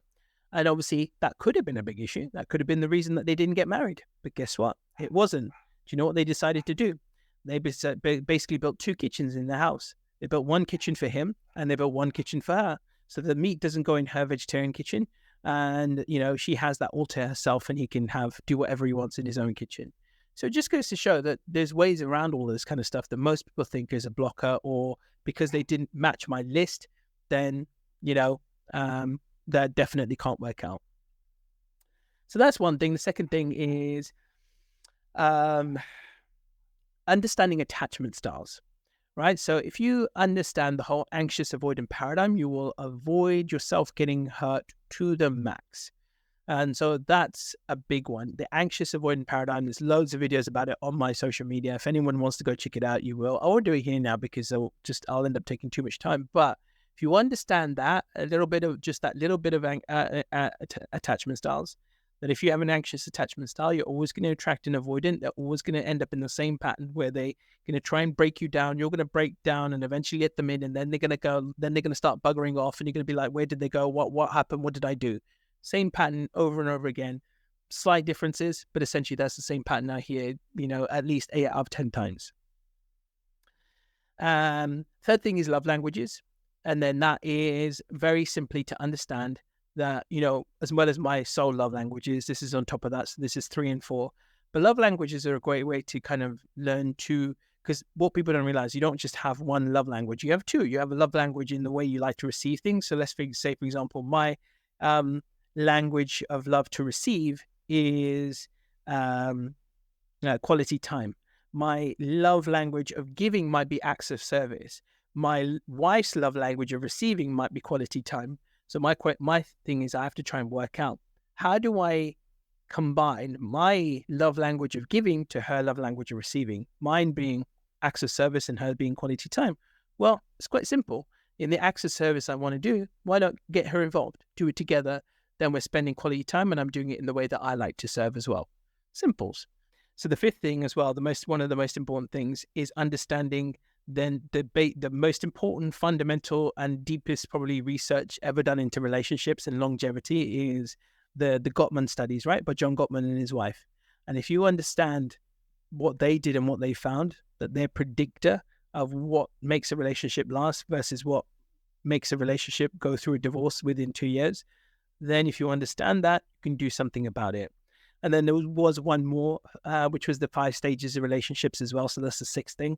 And obviously that could have been a big issue. That could have been the reason that they didn't get married. But guess what? It wasn't. Do you know what they decided to do? They basically built 2 kitchens in the house. They built one kitchen for him, and they built one kitchen for her. So the meat doesn't go in her vegetarian kitchen, and she has that all to herself, and he can do whatever he wants in his own kitchen. So it just goes to show that there's ways around all this kind of stuff that most people think is a blocker, or because they didn't match my list, then that definitely can't work out. So that's one thing. The second thing is understanding attachment styles, right? So if you understand the whole anxious avoidant paradigm, you will avoid yourself getting hurt to the max. And so that's a big one. The anxious avoidant paradigm, there's loads of videos about it on my social media. If anyone wants to go check it out, you will. I won't do it here now because I'll end up taking too much time. But if you understand that, a little bit of attachment styles, that if you have an anxious attachment style, you're always going to attract an avoidant. They're always going to end up in the same pattern where they're going to try and break you down. You're going to break down and eventually let them in, and then they're going to start buggering off, and you're going to be like, where did they go? What happened? What did I do? Same pattern over and over again. Slight differences, but essentially that's the same pattern I hear, at least 8 out of 10 times. Third thing is love languages. And then that is very simply to understand that, as well as my soul love languages, this is on top of that. So this is 3 and 4. But love languages are a great way to kind of learn to, because what people don't realize, you don't just have one love language. You have 2. You have a love language in the way you like to receive things. So let's say, for example, my language of love to receive is quality time. My love language of giving might be acts of service. My wife's love language of receiving might be quality time. So my thing is, I have to try and work out, how do I combine my love language of giving to her love language of receiving, mine being acts of service and her being quality time? Well, it's quite simple. In the acts of service I want to do, why not get her involved? Do it together. Then we're spending quality time, and I'm doing it in the way that I like to serve as well. Simples. So the 5th thing as well, one of the most important things is understanding then the most important, fundamental, and deepest probably research ever done into relationships and longevity is the Gottman studies, right? By John Gottman and his wife. And if you understand what they did and what they found, that their predictor of what makes a relationship last versus what makes a relationship go through a divorce within 2 years, then if you understand that, you can do something about it. And then there was one more, which was the 5 stages of relationships as well. So that's the 6th thing.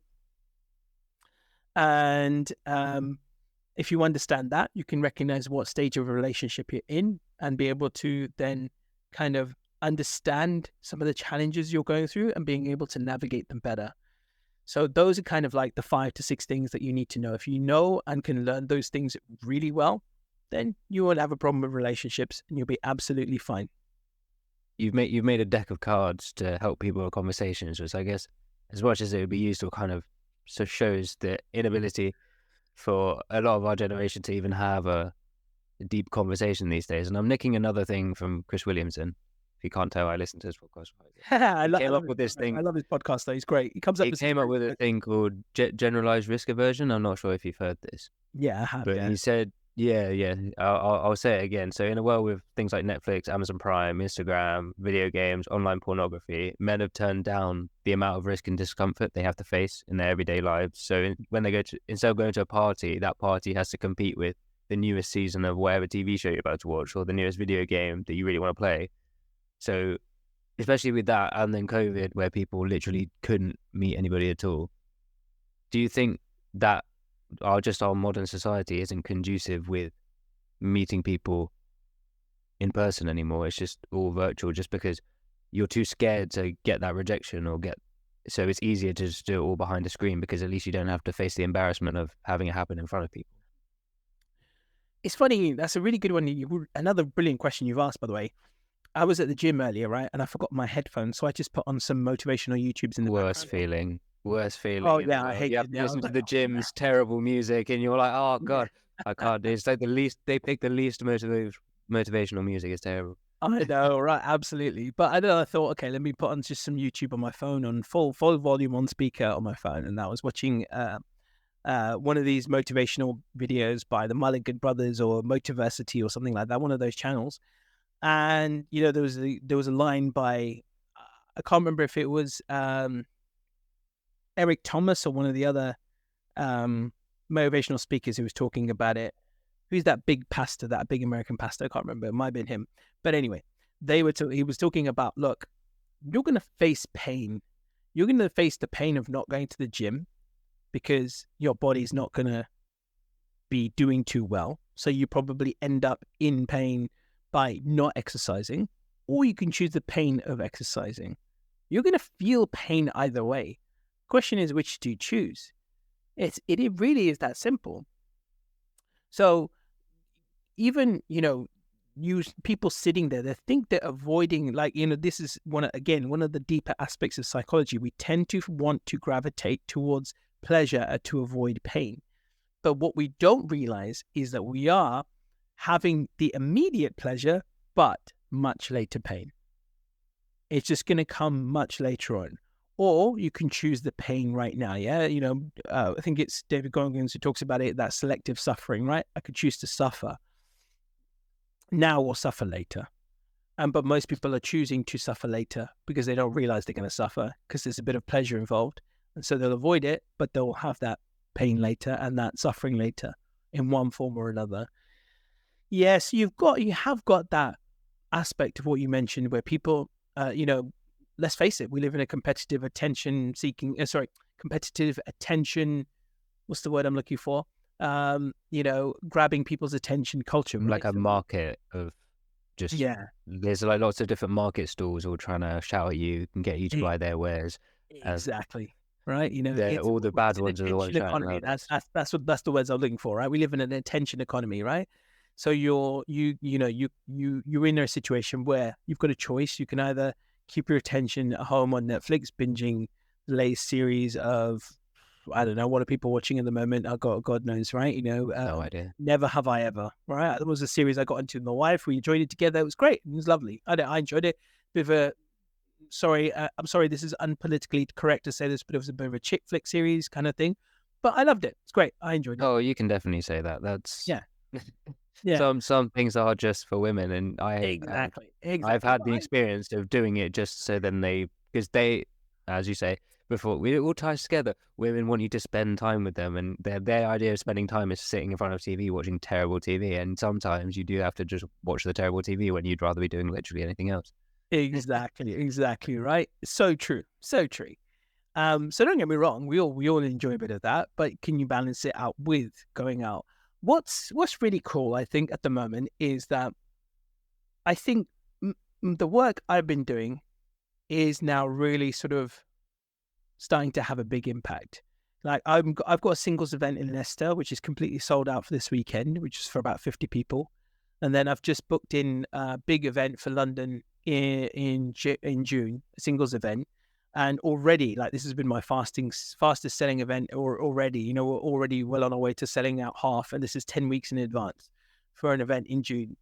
And if you understand that, you can recognize what stage of a relationship you're in and be able to then kind of understand some of the challenges you're going through and being able to navigate them better. So those are kind of like the 5 to 6 things that you need to know. If you know and can learn those things really well, then you won't have a problem with relationships and you'll be absolutely fine. You've made a deck of cards to help people with conversations, which I guess, as much as it would be useful, kind of shows the inability for a lot of our generation to even have a deep conversation these days. And I'm nicking another thing from Chris Williamson. If you can't tell, I listen to his podcast. I He came up with this thing. I love his podcast though. He's great. He comes up He with came up with a thing called generalized risk aversion. I'm not sure if you've heard this. Yeah, I have. But Yeah. he said, yeah. I'll say it again. So in a world with things like Netflix, Amazon Prime, Instagram, video games, online pornography, men have turned down the amount of risk and discomfort they have to face in their everyday lives. So when they instead of going to a party, that party has to compete with the newest season of whatever TV show you're about to watch or the newest video game that you really want to play. So especially with that, and then COVID, where people literally couldn't meet anybody at all. Do you think that our modern society isn't conducive with meeting people in person anymore? It's just all virtual, just because you're too scared to get that rejection so it's easier to just do it all behind a screen, because at least you don't have to face the embarrassment of having it happen in front of people. It's funny. That's a really good one. Another brilliant question you've asked, by the way. I was at the gym earlier, right? And I forgot my headphones. So I just put on some motivational YouTubes in the Worst feeling. Oh, yeah, I hate You have it to now. listen to the gym's terrible music and you're like, oh, God, I can't do it. It's like they pick the least motivational music. It's terrible. I know, right? Absolutely. But I thought, okay, let me put on just some YouTube on my phone on full volume on speaker on my phone. And I was watching one of these motivational videos by the Mulligan brothers or Motiversity or something like that, one of those channels. And there was a line by I can't remember if it was Eric Thomas or one of the other motivational speakers who was talking about it. Who's that big pastor, that big American pastor? I can't remember. It might have been him. But anyway, he was talking about, look, you're going to face pain. You're going to face the pain of not going to the gym because your body's not going to be doing too well. So you probably end up in pain by not exercising, or you can choose the pain of exercising. You're going to feel pain either way. Question is, which do you choose? It really is that simple. So even, people sitting there, they think they're avoiding, this is one of the deeper aspects of psychology. We tend to want to gravitate towards pleasure to avoid pain. But what we don't realize is that we are having the immediate pleasure, but much later pain. It's just going to come much later on. Or you can choose the pain right now. Yeah. I think it's David Goggins who talks about it, that selective suffering, right? I could choose to suffer now or suffer later. But most people are choosing to suffer later because they don't realize they're going to suffer because there's a bit of pleasure involved. And so they'll avoid it, but they'll have that pain later and that suffering later in one form or another. Yes, you have got that aspect of what you mentioned where people, let's face it, we live in a competitive attention, what's the word I'm looking for? Grabbing people's attention culture. Right? Like a market of just, there's like lots of different market stalls all trying to shout at you and get you to buy their wares. Exactly. Right. All the bad ones are the ones economy. That's the words I'm looking for, right? We live in an attention economy, right? So you're in a situation where you've got a choice. You can either keep your attention at home on Netflix, binging the latest series of, I don't know, what are people watching at the moment? God knows, right? No idea. Never Have I Ever, right? That was a series I got into with my wife. We enjoyed it together. It was great. It was lovely. I enjoyed it. Bit of a, I'm sorry, this is unpolitically correct to say this, but it was a bit of a chick flick series kind of thing. But I loved it. It's great. I enjoyed it. Oh, you can definitely say that. That's yeah. Some things are just for women, and exactly. I've had the experience of doing it just so then because they, as you say before, it all ties together. Women want you to spend time with them, and their idea of spending time is sitting in front of TV watching terrible TV. And sometimes you do have to just watch the terrible TV when you'd rather be doing literally anything else. Exactly, right? So true, so true. So don't get me wrong, we all enjoy a bit of that, but can you balance it out with going out? What's really cool, I think, at the moment is that I think the work I've been doing is now really sort of starting to have a big impact. Like I've got a singles event in Leicester, which is completely sold out for this weekend, which is for about 50 people. And then I've just booked in a big event for London in June, a singles event. And already, like this has been my fastest selling event already. You know, we're already well on our way to selling out half, and this is 10 weeks in advance for an event in June.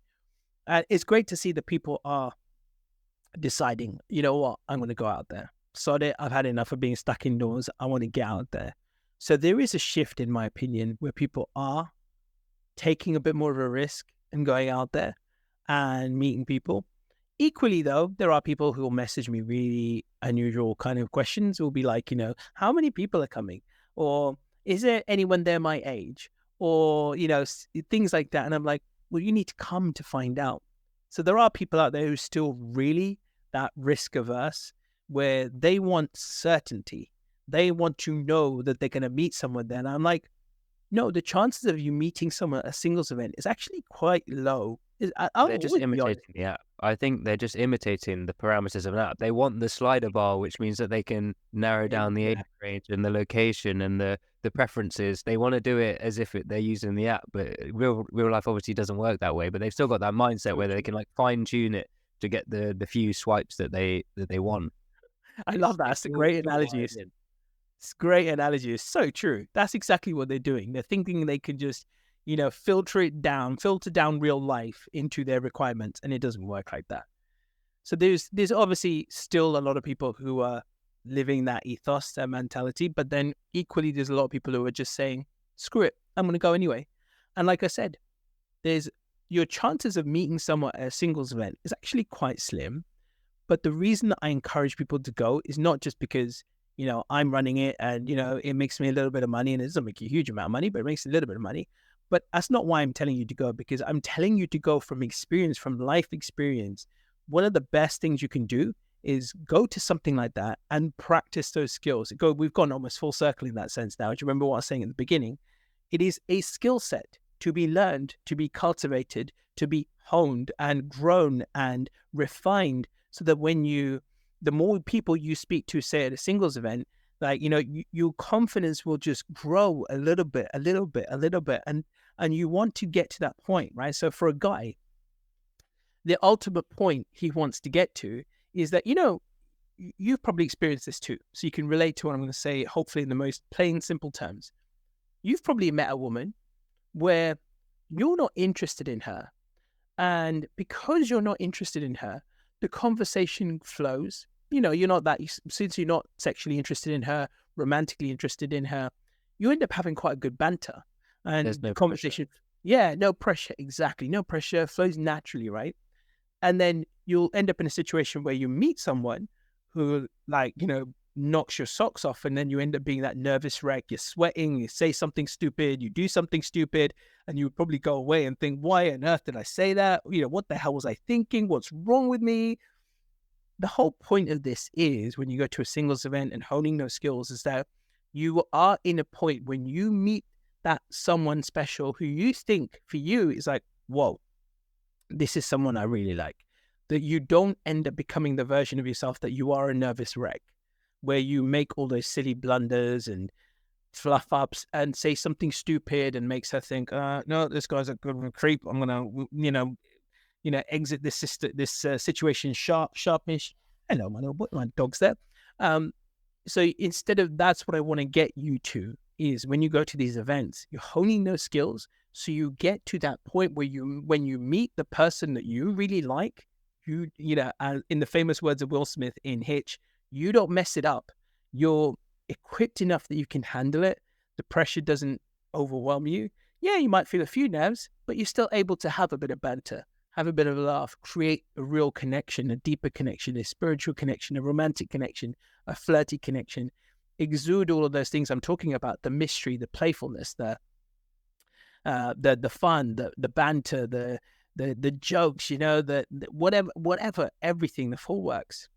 And it's great to see that people are deciding, you know what, I'm going to go out there. Sod it, I've had enough of being stuck indoors. I want to get out there. So there is a shift, in my opinion, where people are taking a bit more of a risk and going out there and meeting people. Equally, though, there are people who will message me really unusual kind of questions. Will be like, you know, how many people are coming? Or is there anyone there my age? Or, you know, things like that. And I'm like, well, you need to come to find out. So there are people out there who still really that risk averse, where they want certainty. They want to know that they're going to meet someone there. And I'm like, no, the chances of you meeting someone at a singles event is actually quite low. I'll They're just always be honest. imitating the app. I think they're just imitating the parameters of an app. They want the slider bar, which means that they can narrow down the age range and the location and the preferences. They want to do it as if they're using the app, but real life obviously doesn't work that way. But they've still got that mindset where they can like fine tune it to get the few swipes that they want. I love that. It's a great analogy. It's a great analogy. It's so true. That's exactly what they're doing. They're thinking they can just, you know, filter down real life into their requirements, and it doesn't work like that. So there's obviously still a lot of people who are living that ethos, that mentality, but then equally there's a lot of people who are just saying, screw it, I'm going to go anyway. And like I said, there's your chances of meeting someone at a singles event is actually quite slim. But the reason that I encourage people to go is not just because, you know, I'm running it and, you know, it makes me a little bit of money, and it doesn't make you a huge amount of money, but it makes a little bit of money. But that's not why I'm telling you to go, because I'm telling you to go from experience, from life experience. One of the best things you can do is go to something like that and practice those skills. We've gone almost full circle in that sense now. Do you remember what I was saying at the beginning? It is a skill set to be learned, to be cultivated, to be honed and grown and refined, so that the more people you speak to, say at a singles event, like, you know, your confidence will just grow a little bit. And you want to get to that point, right? So for a guy, the ultimate point he wants to get to is that, you know, you've probably experienced this too. So you can relate to what I'm going to say, hopefully in the most plain, simple terms. You've probably met a woman where you're not interested in her. And because you're not interested in her, the conversation flows. You know, since you're not sexually interested in her, romantically interested in her, you end up having quite a good banter. And There's no conversation, yeah, no pressure, exactly. No pressure, flows naturally, right? And then you'll end up in a situation where you meet someone who, like, you know, knocks your socks off, and then you end up being that nervous wreck. You're sweating, you say something stupid, you do something stupid, and you would probably go away and think, why on earth did I say that? You know, what the hell was I thinking? What's wrong with me? The whole point of this is, when you go to a singles event and honing those skills, is that you are in a point when you meet that someone special who you think for you is like, whoa, this is someone I really like. That you don't end up becoming the version of yourself that you are a nervous wreck, where you make all those silly blunders and fluff ups and say something stupid and makes her think, no, this guy's a good creep. I'm gonna, you know, exit this situation sharpish. Hello, my dog's there. So instead of, that's what I want to get you to, is when you go to these events, you're honing those skills so you get to that point where when you meet the person that you really like, you know, in the famous words of Will Smith in Hitch, you don't mess it up. You're equipped enough that you can handle it. The pressure doesn't overwhelm you. Yeah, you might feel a few nerves, but you're still able to have a bit of banter, have a bit of a laugh, create a real connection, a deeper connection, a spiritual connection, a romantic connection, a flirty connection. Exude all of those things I'm talking about: the mystery, the playfulness, the fun, the banter, the jokes, the whatever, everything, the full works.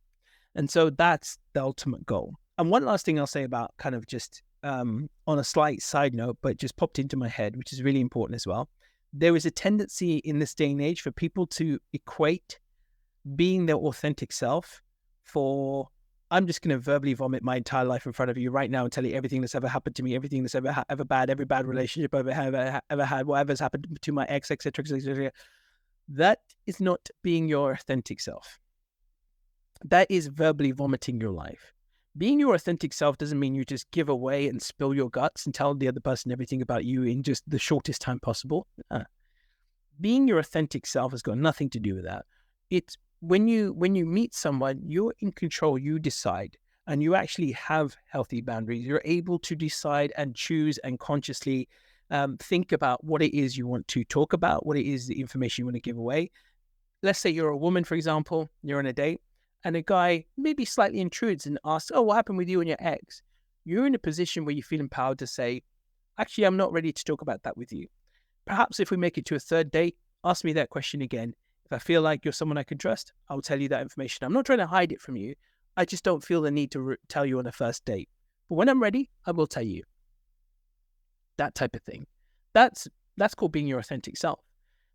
And so that's the ultimate goal. And one last thing I'll say about kind of just on a slight side note, but just popped into my head, which is really important as well. There is a tendency in this day and age for people to equate being their authentic self for, I'm just going to verbally vomit my entire life in front of you right now and tell you everything that's ever happened to me, everything that's ever bad, every bad relationship I've ever had, whatever's happened to my ex, etc., etc. That is not being your authentic self. That is verbally vomiting your life. Being your authentic self doesn't mean you just give away and spill your guts and tell the other person everything about you in just the shortest time possible. Being your authentic self has got nothing to do with that. It's when you meet someone, you're in control, you decide, and you actually have healthy boundaries. You're able to decide and choose and consciously think about what it is you want to talk about, what it is the information you want to give away. Let's say you're a woman, for example, you're on a date, and a guy maybe slightly intrudes and asks, oh, what happened with you and your ex? You're in a position where you feel empowered to say, actually, I'm not ready to talk about that with you. Perhaps if we make it to a third date, ask me that question again. If I feel like you're someone I can trust, I'll tell you that information. I'm not trying to hide it from you. I just don't feel the need to tell you on a first date. But when I'm ready, I will tell you. That type of thing. That's called being your authentic self.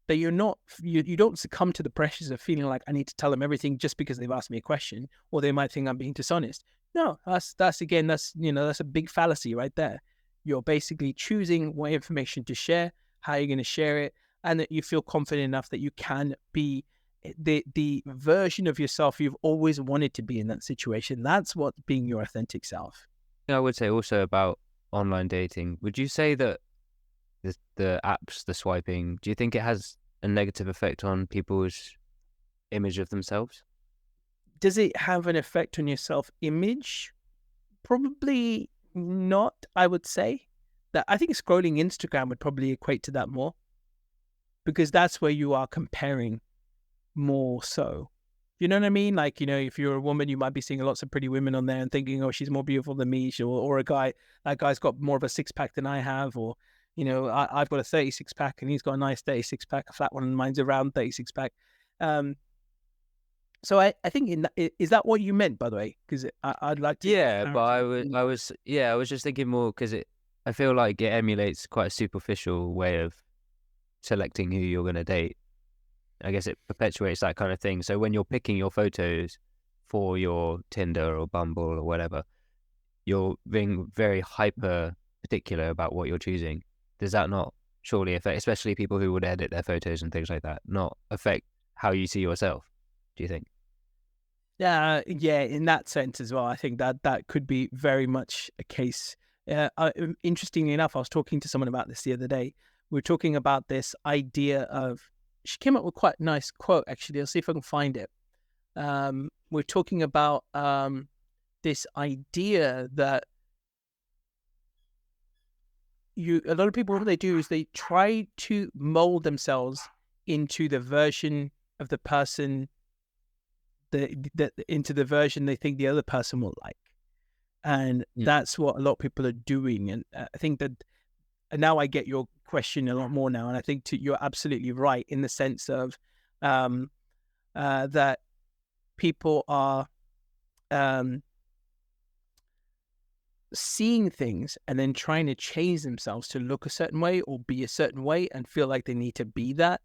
That you're not, you don't succumb to the pressures of feeling like I need to tell them everything just because they've asked me a question, or they might think I'm being dishonest. No, that's a big fallacy right there. You're basically choosing what information to share, how you're going to share it, and that you feel confident enough that you can be the version of yourself you've always wanted to be in that situation. That's what being your authentic self. I would say also about online dating. Would you say that the apps, the swiping, do you think it has a negative effect on people's image of themselves? Does it have an effect on your self-image? Probably not, I would say. That I think scrolling Instagram would probably equate to that more, because that's where you are comparing more so. You know what I mean? Like, if you're a woman, you might be seeing lots of pretty women on there and thinking, oh, she's more beautiful than me. Or a guy, that guy's got more of a six-pack than I have. Or, I've got a 36-pack and he's got a nice 36-pack, a flat one, and mine's around 36-pack. So I think is that what you meant, by the way? Because I'd like to. Yeah, but I was just thinking more because I feel like it emulates quite a superficial way of selecting who you're going to date. I guess it perpetuates that kind of thing. So when you're picking your photos for your Tinder or Bumble or whatever, you're being very hyper particular about what you're choosing. Does that not surely affect, especially people who would edit their photos and things like that, not affect how you see yourself, do you think? Yeah, in that sense as well. I think that could be very much a case. Interestingly enough, I was talking to someone about this the other day. We were talking about this idea of, she came up with quite a nice quote, actually. I'll see if I can find it. We're talking about this idea that a lot of people, what they do is they try to mold themselves into the version of the person, into the version they think the other person will like. And that's what a lot of people are doing. And I think that, and now I get your question a lot more now. And I think you're absolutely right in the sense of that people are seeing things and then trying to change themselves to look a certain way or be a certain way and feel like they need to be that.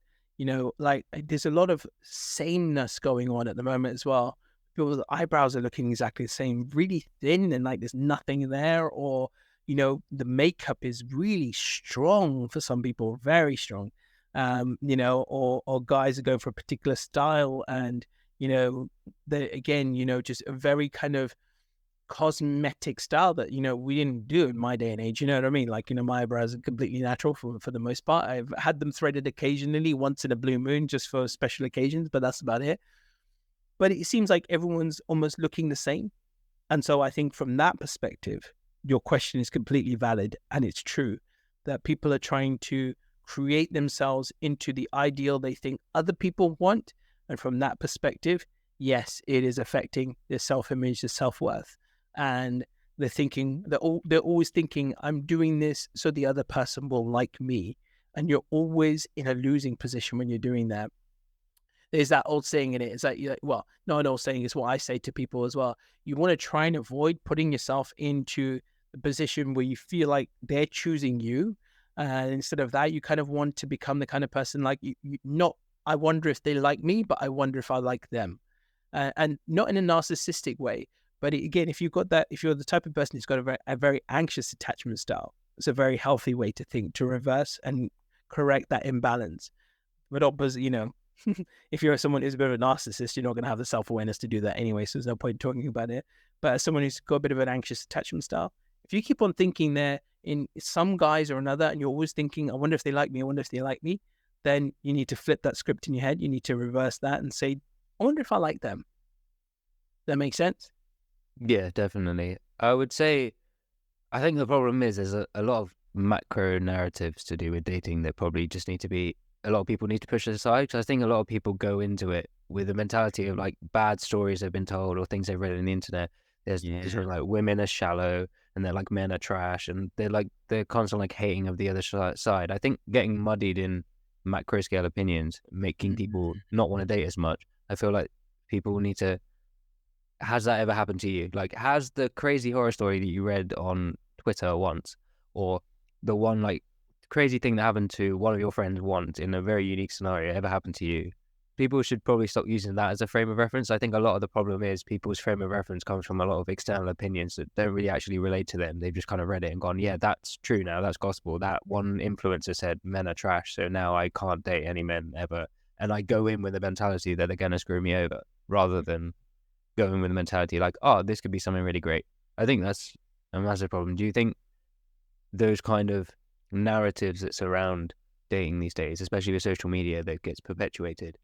Like there's a lot of sameness going on at the moment as well. People's eyebrows are looking exactly the same, really thin, and like there's nothing there. Or, the makeup is really strong for some people, very strong. Or guys are going for a particular style and, just a very kind of cosmetic style that we didn't do in my day and age. You know what I mean? Like, my eyebrows are completely natural for the most part. I've had them threaded occasionally once in a blue moon just for special occasions, but that's about it. But it seems like everyone's almost looking the same. And so I think from that perspective, your question is completely valid, and it's true that people are trying to create themselves into the ideal they think other people want. And from that perspective, yes, it is affecting their self-image, their self-worth. And they're always thinking, I'm doing this so the other person will like me. and you're always in a losing position when you're doing that. There's that old saying in it. It's like, well, not an old saying, it's what I say to people as well. You want to try and avoid putting yourself into a position where you feel like they're choosing you. And instead of that, you kind of want to become the kind of person like not, I wonder if they like me, but I wonder if I like them. And not in a narcissistic way. But again, if you've got that, if you're the type of person who's got a very anxious attachment style, it's a very healthy way to think, to reverse and correct that imbalance. But opposite, if you're someone who's a bit of a narcissist, you're not going to have the self-awareness to do that anyway. So there's no point talking about it. But as someone who's got a bit of an anxious attachment style, if you keep on thinking there in some guise or another, and you're always thinking, I wonder if they like me, I wonder if they like me, then you need to flip that script in your head. You need to reverse that and say, I wonder if I like them. That makes sense? Yeah, definitely. I would say, I think the problem is there's a lot of macro narratives to do with dating that probably just need to be, a lot of people need to push aside, because I think a lot of people go into it with a mentality of like bad stories they've been told or things they've read on the internet. There's sort of like women are shallow and they're like men are trash, and they're constantly like hating of the other side. I think getting muddied in macro scale opinions, making people not want to date as much. I feel like people need to. Has that ever happened to you? Like, has the crazy horror story that you read on Twitter once, or the one like crazy thing that happened to one of your friends once in a very unique scenario ever happened to you? People should probably stop using that as a frame of reference. I think a lot of the problem is people's frame of reference comes from a lot of external opinions that don't really actually relate to them. They've just kind of read it and gone, yeah, that's true now, that's gospel. That one influencer said men are trash, so now I can't date any men ever. And I go in with the mentality that they're going to screw me over, rather than going with the mentality like, oh, this could be something really great. I think that's a massive problem. Do you think those kind of narratives that surround dating these days, especially with social media, that gets perpetuated?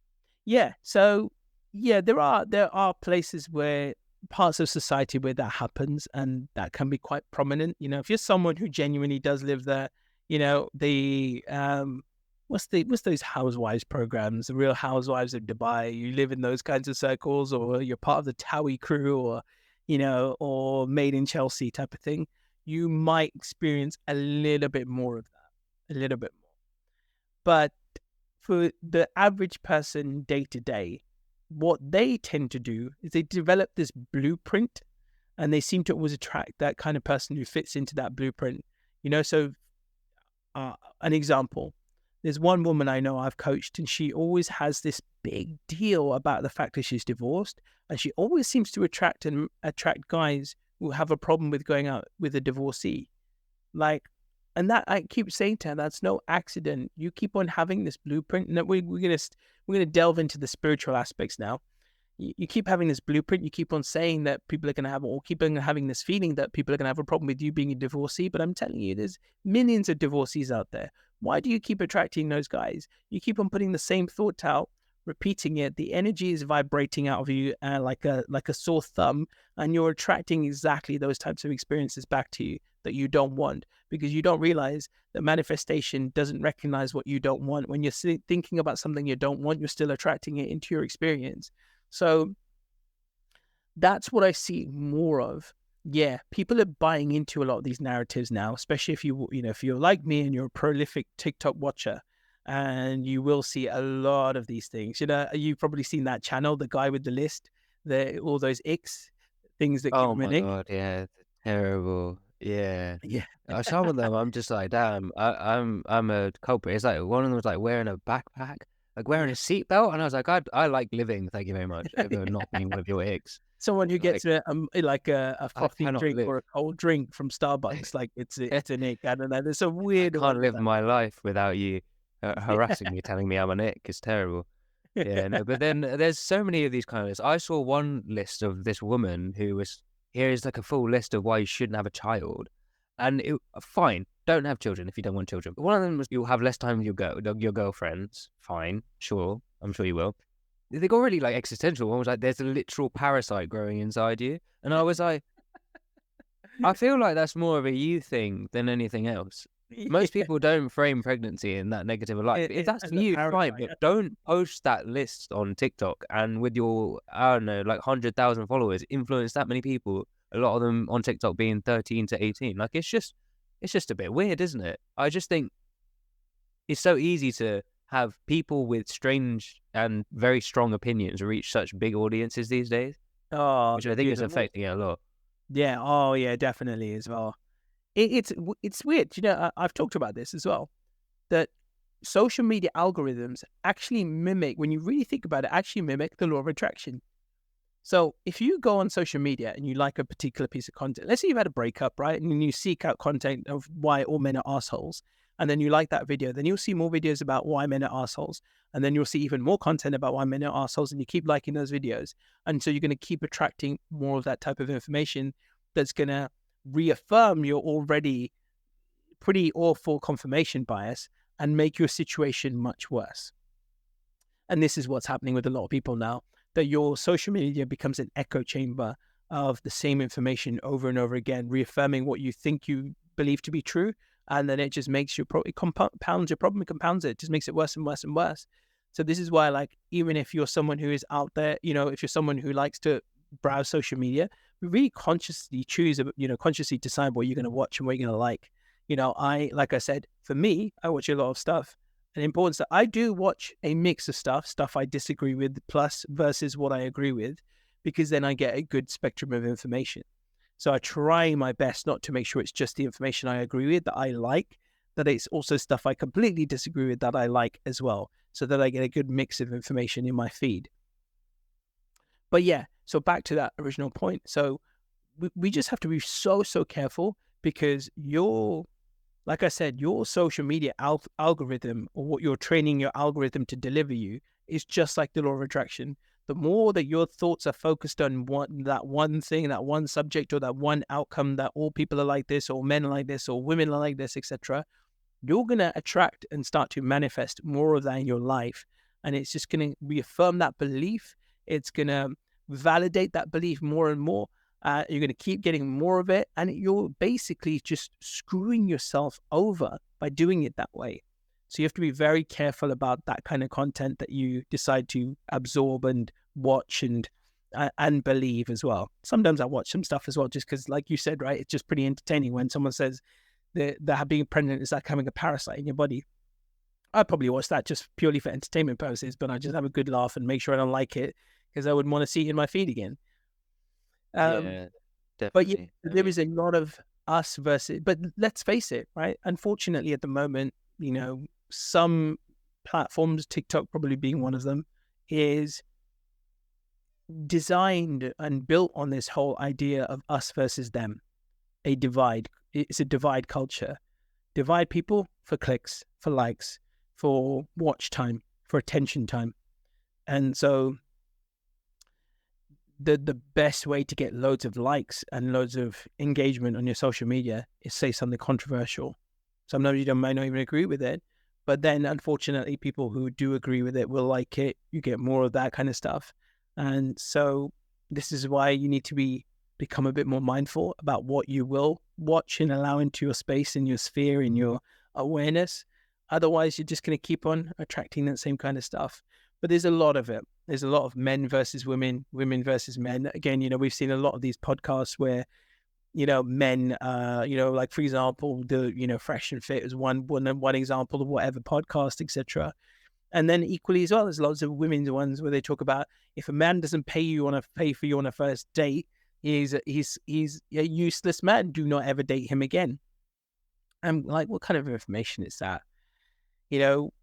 Yeah. So yeah, there are places where parts of society where that happens, and that can be quite prominent. If you're someone who genuinely does live there, the what's those housewives programs, the Real Housewives of Dubai, you live in those kinds of circles, or you're part of the Towie crew, or or Made in Chelsea type of thing, you might experience a little bit more of that, a little bit more. But for the average person day to day, what they tend to do is they develop this blueprint, and they seem to always attract that kind of person who fits into that blueprint. So an example, there's one woman I know I've coached, and she always has this big deal about the fact that she's divorced, and she always seems to attract guys who have a problem with going out with a divorcee. And that I keep saying to her, that's no accident. You keep on having this blueprint, and we're gonna delve into the spiritual aspects now. You keep having this blueprint. You keep on saying that people are gonna have, or keep on having this feeling that people are gonna have a problem with you being a divorcee. But I'm telling you, there's millions of divorcees out there. Why do you keep attracting those guys? You keep on putting the same thought out, repeating it. The energy is vibrating out of you like a sore thumb, and you're attracting exactly those types of experiences back to you that you don't want, because you don't realize that manifestation doesn't recognize what you don't want. When you're thinking about something you don't want, you're still attracting it into your experience. So that's what I see more of. Yeah, people are buying into a lot of these narratives now, especially if if you're like me and you're a prolific TikTok watcher, and you will see a lot of these things. You've probably seen that channel, the guy with the list, all those icks, things that give Oh him an my ick. God, yeah, terrible. Yeah. Yeah. Some of them, I'm just like, damn, I'm a culprit. It's like one of them was like wearing a backpack, like wearing a seatbelt, and I was like, I like living, thank you very much, over not being one of your icks. Someone who Like, gets a I frothy cannot drink live. or a cold drink from Starbucks, like it's an ick. I don't know. There's a I weird can't one with live that. my life without you harassing me, telling me I'm an ick. It's terrible. Yeah, no, but then there's so many of these kind of lists. I saw one list of this woman who was, here's like a full list of why you shouldn't have a child. And fine, don't have children if you don't want children. But one of them was, you'll have less time with your girlfriends. Fine, sure, I'm sure you will. They got really like existential. One was like, there's a literal parasite growing inside you. And I was like, I feel like that's more of a you thing than anything else. Most Yeah, people don't frame pregnancy in that negative a light. If that's as a you, fine, parasite. but don't post that list on TikTok and with your, I don't know, like 100,000 followers, influence that many people. A lot of them on TikTok being 13 to 18. Like, it's just a bit weird, isn't it? I just think it's so easy to have people with strange and very strong opinions reach such big audiences these days, Oh, which I think is affecting it a lot. yeah. Oh, yeah, definitely as well. It's weird. You know, I've talked about this as well, that social media algorithms actually mimic, when you really think about it, actually mimic the law of attraction. So if you go on social media and you like a particular piece of content, let's say you've had a breakup, right? And you seek out content of why all men are assholes, and then you like that video, then you'll see more videos about why men are assholes. And then you'll see even more content about why men are assholes, and you keep liking those videos. And so you're going to keep attracting more of that type of information that's going to reaffirm your already pretty awful confirmation bias and make your situation much worse. And this is what's happening with a lot of people now, that your social media becomes an echo chamber of the same information over and over again, reaffirming what you think you believe to be true. And then it just makes your it compounds your problem, it compounds it, it just makes it worse and worse and worse. So this is why, like, even if you're someone who is out there, you know, if you're someone who likes to browse social media, really consciously choose, you know, consciously decide what you're going to watch and what you're going to like. You know, like I said, for me, I watch a lot of stuff. And important stuff. I do watch a mix of stuff I disagree with, plus versus what I agree with, because then I get a good spectrum of information. So I try my best not to make sure it's just the information I agree with that I like, that it's also stuff I completely disagree with that I like as well, so that I get a good mix of information in my feed. But yeah, so back to that original point. So we just have to be so careful, because like I said, your social media algorithm, or what you're training your algorithm to deliver you, is just like the law of attraction. The more that your thoughts are focused on that one thing, that one subject, or that one outcome, that all people are like this, or men are like this, or women are like this, etc., you're going to attract and start to manifest more of that in your life. And it's just going to reaffirm that belief. It's going to validate that belief more and more. You're going to keep getting more of it, and you're basically just screwing yourself over by doing it that way. So you have to be very careful about that kind of content that you decide to absorb and watch and believe as well. Sometimes I watch some stuff as well, just because, like you said, right, it's just pretty entertaining when someone says that being pregnant is like having a parasite in your body. I'd probably watch that just purely for entertainment purposes, but I just have a good laugh and make sure I don't like it, because I wouldn't want to see it in my feed again. Yeah, But yeah, definitely. there is a lot of us versus, but let's face it, right? Unfortunately, at the moment, you know, some platforms, TikTok probably being one of them, is designed and built on this whole idea of us versus them, a divide. It's a divide culture. Divide people for clicks, for likes, for watch time, for attention time. And so the best way to get loads of likes and loads of engagement on your social media is say something controversial. Sometimes you might not even agree with it, but then unfortunately people who do agree with it will like it. You get more of that kind of stuff. And so this is why you need to become a bit more mindful about what you will watch and allow into your space, in your sphere, in your awareness. Otherwise, you're just going to keep on attracting that same kind of stuff. But there's a lot of it. There's a lot of men versus women, women versus men. Again, you know, we've seen a lot of these podcasts where, you know, men, you know, like, for example, the, you know, Fresh and Fit is one example of whatever podcast, etc. And then equally as well, there's lots of women's ones where they talk about, if a man doesn't pay for you on a first date, he's a useless man. Do not ever date him again. I'm like, what kind of information is that? You know,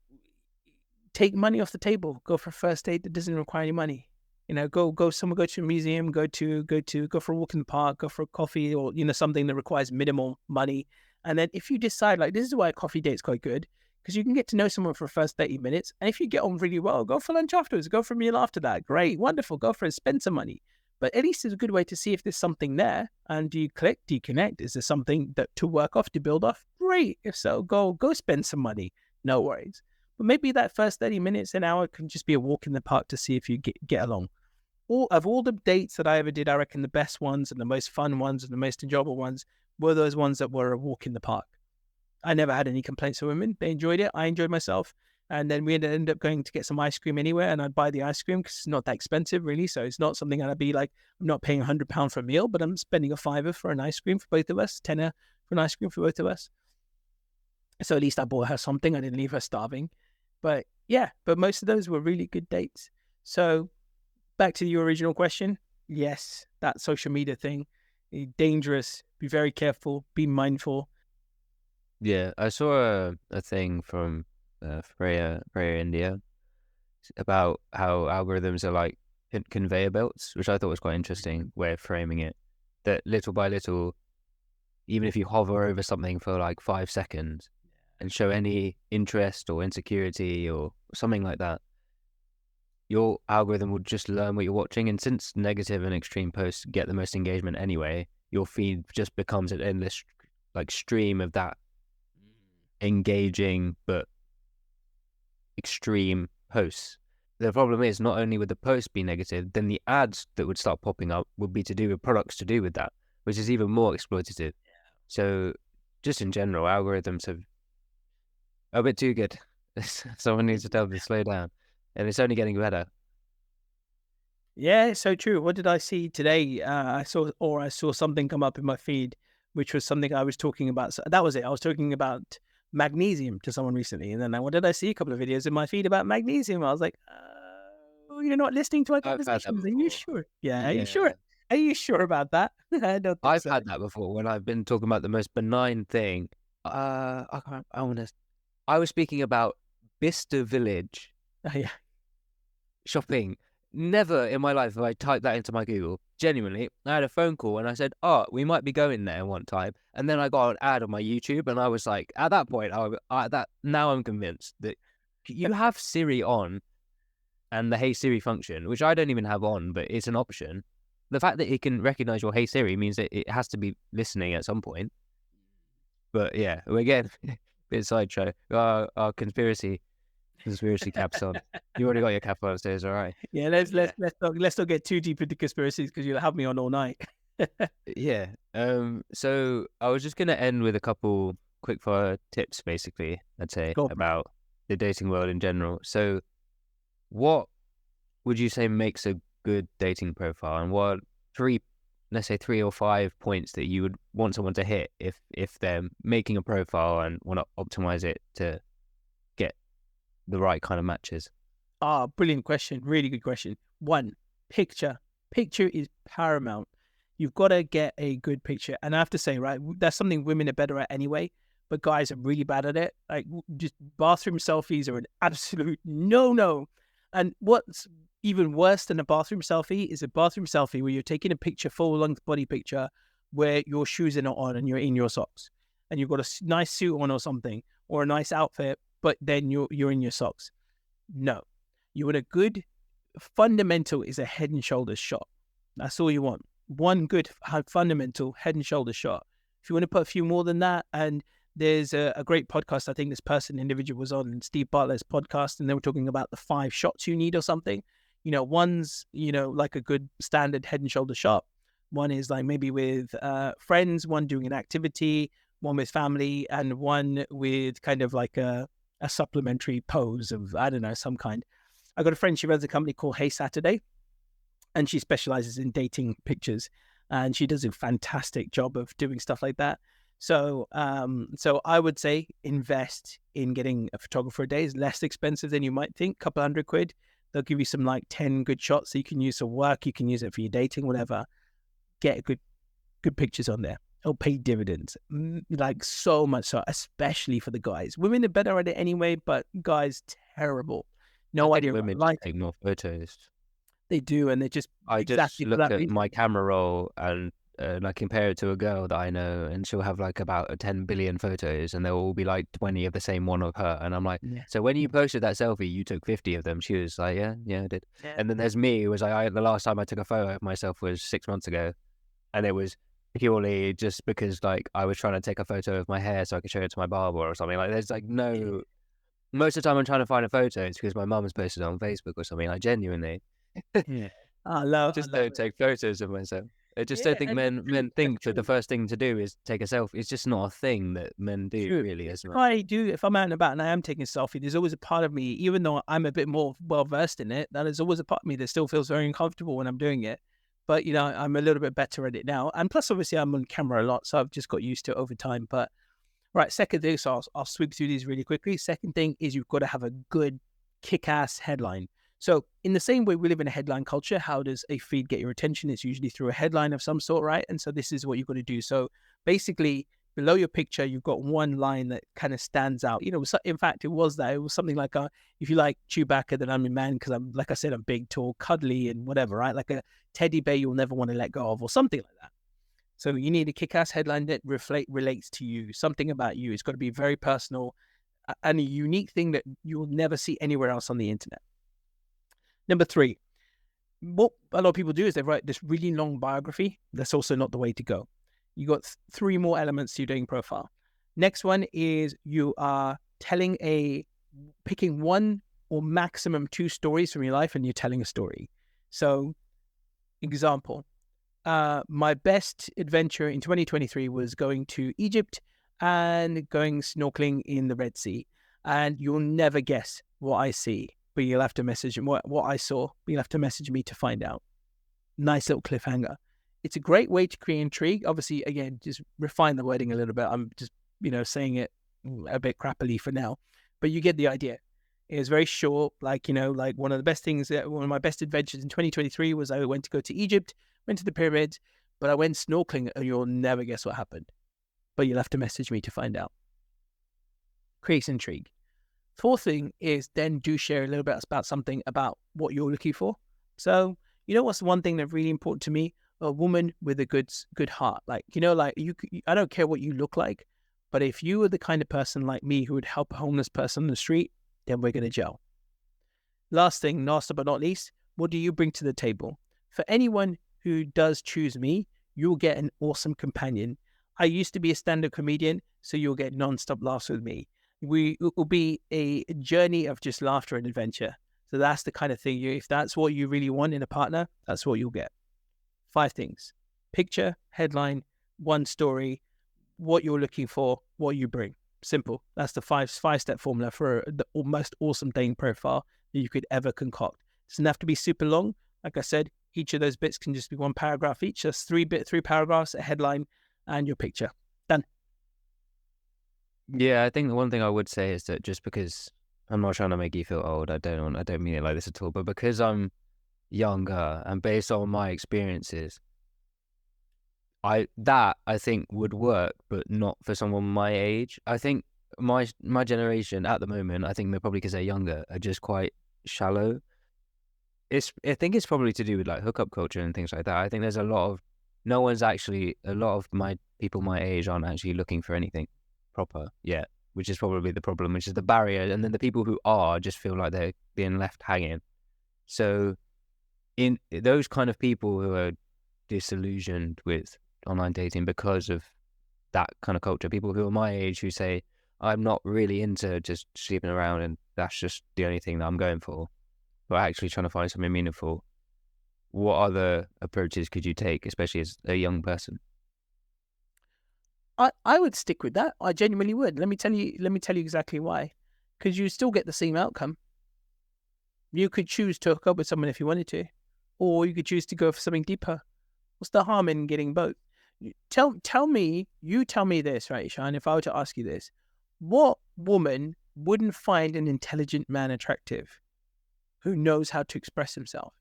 take money off the table. Go for a first date that doesn't require any money. You know, go to a museum, go for a walk in the park, go for a coffee, or, you know, something that requires minimal money. And then if you decide, like, this is why a coffee date's quite good, because you can get to know someone for the first 30 minutes. And if you get on really well, go for lunch afterwards, go for a meal after that. Great, wonderful, go for it, spend some money. But at least it's a good way to see if there's something there. And do you click? Do you connect? Is there something to work off, to build off? Great. If so, go spend some money. No worries. But maybe that first 30 minutes, an hour can just be a walk in the park to see if you get along. All the dates that I ever did, I reckon the best ones and the most fun ones and the most enjoyable ones were those ones that were a walk in the park. I never had any complaints from women. They enjoyed it. I enjoyed myself. And then we ended up going to get some ice cream anywhere, and I'd buy the ice cream because it's not that expensive, really. So it's not something I'd be like, I'm not paying £100 for a meal, but I'm spending a £5 for an ice cream for both of us, £10 for an ice cream for both of us. So at least I bought her something. I didn't leave her starving. But yeah, but most of those were really good dates. So back to your original question. Yes, that social media thing, dangerous. Be very careful. Be mindful. Yeah, I saw a thing from Freya India about how algorithms are like conveyor belts, which I thought was quite interesting way of framing it. That little by little, even if you hover over something for like 5 seconds and show any interest or insecurity or something like that, your algorithm will just learn what you're watching. And since negative and extreme posts get the most engagement anyway, your feed just becomes an endless like stream of that engaging but extreme posts. The problem is not only would the post be negative, then the ads that would start popping up would be to do with products to do with that, which is even more exploitative. So just in general, algorithms have a bit too good. Someone needs to tell them to slow down. And it's only getting better. Yeah, it's so true. What did I see today? I saw something come up in my feed, which was something I was talking about. So that was it. I was talking about magnesium to someone recently, and then what did I see? A couple of videos in my feed about magnesium. I was like, "Oh, you're not listening to our I've had that conversations. Are you before. sure? Yeah, are you sure? Yeah. Are you sure about that? I don't think I've so." had that before when I've been talking about the most benign thing. I was speaking about Bista Village Yeah. shopping. Never in my life have I typed that into my Google. Genuinely, I had a phone call and I said, "Oh, we might be going there one time." And then I got an ad on my YouTube, and I was like, at that point, now I'm convinced that you have Siri on and the Hey Siri function, which I don't even have on, but it's an option. The fact that it can recognize your Hey Siri means that it has to be listening at some point. But yeah, we're getting a bit sidetracked. Our conspiracy caps on. You already got your cap on, so it's all right. Yeah, let's not get too deep into conspiracies because you'll have me on all night. Yeah. So I was just gonna end with a couple quick fire tips, basically, I'd say, Go for it. about the dating world in general. So what would you say makes a good dating profile, and what let's say 3 or 5 points that you would want someone to hit if they're making a profile and want to optimize it to get the right kind of matches? Brilliant question. Really good question. One, picture. Picture is paramount. You've got to get a good picture. And I have to say, right, that's something women are better at anyway, but guys are really bad at it. Like, just bathroom selfies are an absolute no-no. And what's even worse than a bathroom selfie is a bathroom selfie where you're taking a picture, full-length body picture, where your shoes are not on and you're in your socks. And you've got a nice suit on or something, or a nice outfit, but then you're in your socks. No. You want a good fundamental is a head and shoulders shot. That's all you want. One good fundamental head and shoulders shot. If you want to put a few more than that, and there's a great podcast, I think this individual was on Steve Bartlett's podcast, and they were talking about the 5 shots you need or something. One's, like a good standard head and shoulder shot. One is like maybe with friends, one doing an activity, one with family, and one with kind of like a supplementary pose of, I don't know, some kind. I got a friend, she runs a company called Hey Saturday, and she specializes in dating pictures, and she does a fantastic job of doing stuff like that. So I would say invest in getting a photographer a day. Is less expensive than you might think, a couple $100. They'll give you some like 10 good shots that you can use for work, you can use it for your dating, whatever. Get good pictures on there. It'll pay dividends, like so much so, especially for the guys. Women are better at it anyway, but guys, terrible. No idea. Women Like, take more photos. they do, and they just I exactly just for look that at reason. my camera roll and I compare it to a girl that I know, and she'll have like about 10 billion photos, and they'll all be like 20 of the same one of her. And I'm like, Yeah. so when you posted that selfie, you took 50 of them? She was like, yeah, I did. Yeah. And then there's me, who was like, the last time I took a photo of myself was 6 months ago, and it was purely just because like I was trying to take a photo of my hair so I could show it to my barber or something. Like, there's like no. Most of the time, I'm trying to find a photo. It's because my mum's posted it on Facebook or something. Like, genuinely, Yeah. I love just don't it. take photos of myself. I just don't Yeah, think and that's true. men think That's that the true. first thing to do is take a selfie. It's just not a thing that men do, True. really, isn't If it? if I'm out and about and I am taking a selfie, there's always a part of me, even though I'm a bit more well versed in it, that there's always a part of me that still feels very uncomfortable when I'm doing it. But I'm a little bit better at it now. And plus, obviously, I'm on camera a lot, so I've just got used to it over time. But Right. Second thing, so I'll sweep through these really quickly. Second thing is you've got to have a good kick-ass headline. So in the same way we live in a headline culture, how does a feed get your attention? It's usually through a headline of some sort, right? And so this is what you've got to do. So basically, below your picture, you've got one line that kind of stands out. In fact, it was something like, if you like Chewbacca, then I'm your man because I'm, like I said, I'm big, tall, cuddly, and whatever, right? Like a teddy bear you'll never want to let go of, or something like that. So you need a kick-ass headline that relates to you, something about you. It's got to be very personal and a unique thing that you'll never see anywhere else on the internet. Number 3, what a lot of people do is they write this really long biography. That's also not the way to go. You got 3 more elements to your dating profile. Next one is you are picking 1 or maximum 2 stories from your life, and you're telling a story. So, example, my best adventure in 2023 was going to Egypt and going snorkeling in the Red Sea. And you'll never guess what I see, but you'll have to message what I saw. But you'll have to message me to find out. Nice little cliffhanger. It's a great way to create intrigue. Obviously, again, just refine the wording a little bit. I'm just, saying it a bit crappily for now, but you get the idea. It was very short. Like one of the best things, one of my best adventures in 2023 was I went to go to Egypt, went to the pyramids, but I went snorkeling and you'll never guess what happened. But you'll have to message me to find out. Creates intrigue. 4th thing is then do share a little bit about something about what you're looking for. So, what's one thing that's really important to me? A woman with a good heart. I don't care what you look like, but if you are the kind of person like me who would help a homeless person on the street, then we're going to gel. Last thing, last but not least, what do you bring to the table? For anyone who does choose me, you'll get an awesome companion. I used to be a stand-up comedian, so you'll get non-stop laughs with me. It will be a journey of just laughter and adventure. So that's the kind of thing, if that's what you really want in a partner, that's what you'll get. 5 things: picture, headline, 1 story, what you're looking for, what you bring. Simple. That's the 5-step formula for the most awesome dating profile that you could ever concoct. It doesn't have to be super long. Like I said, each of those bits can just be 1 paragraph each. That's 3 paragraphs, a headline, and your picture. Done. Yeah, I think the one thing I would say is that just because I'm not trying to make you feel old, I don't mean it like this at all, but because I'm younger and based on my experiences, I think would work, but not for someone my age. I think my generation at the moment, I think they're probably because they're younger, are just quite shallow. I think it's probably to do with like hookup culture and things like that. I think there's a lot of my people my age aren't actually looking for anything proper yet, which is probably the problem, which is the barrier. And then the people who are just feel like they're being left hanging. So in those kind of people who are disillusioned with online dating because of that kind of culture, people who are my age who say, I'm not really into just sleeping around and that's just the only thing that I'm going for, but actually trying to find something meaningful, what other approaches could you take, especially as a young person? I would stick with that. I genuinely would. Let me tell you exactly why. Because you still get the same outcome. You could choose to hook up with someone if you wanted to, or you could choose to go for something deeper. What's the harm in getting both? Tell me this, right, Ishan, if I were to ask you this, what woman wouldn't find an intelligent man attractive who knows how to express himself?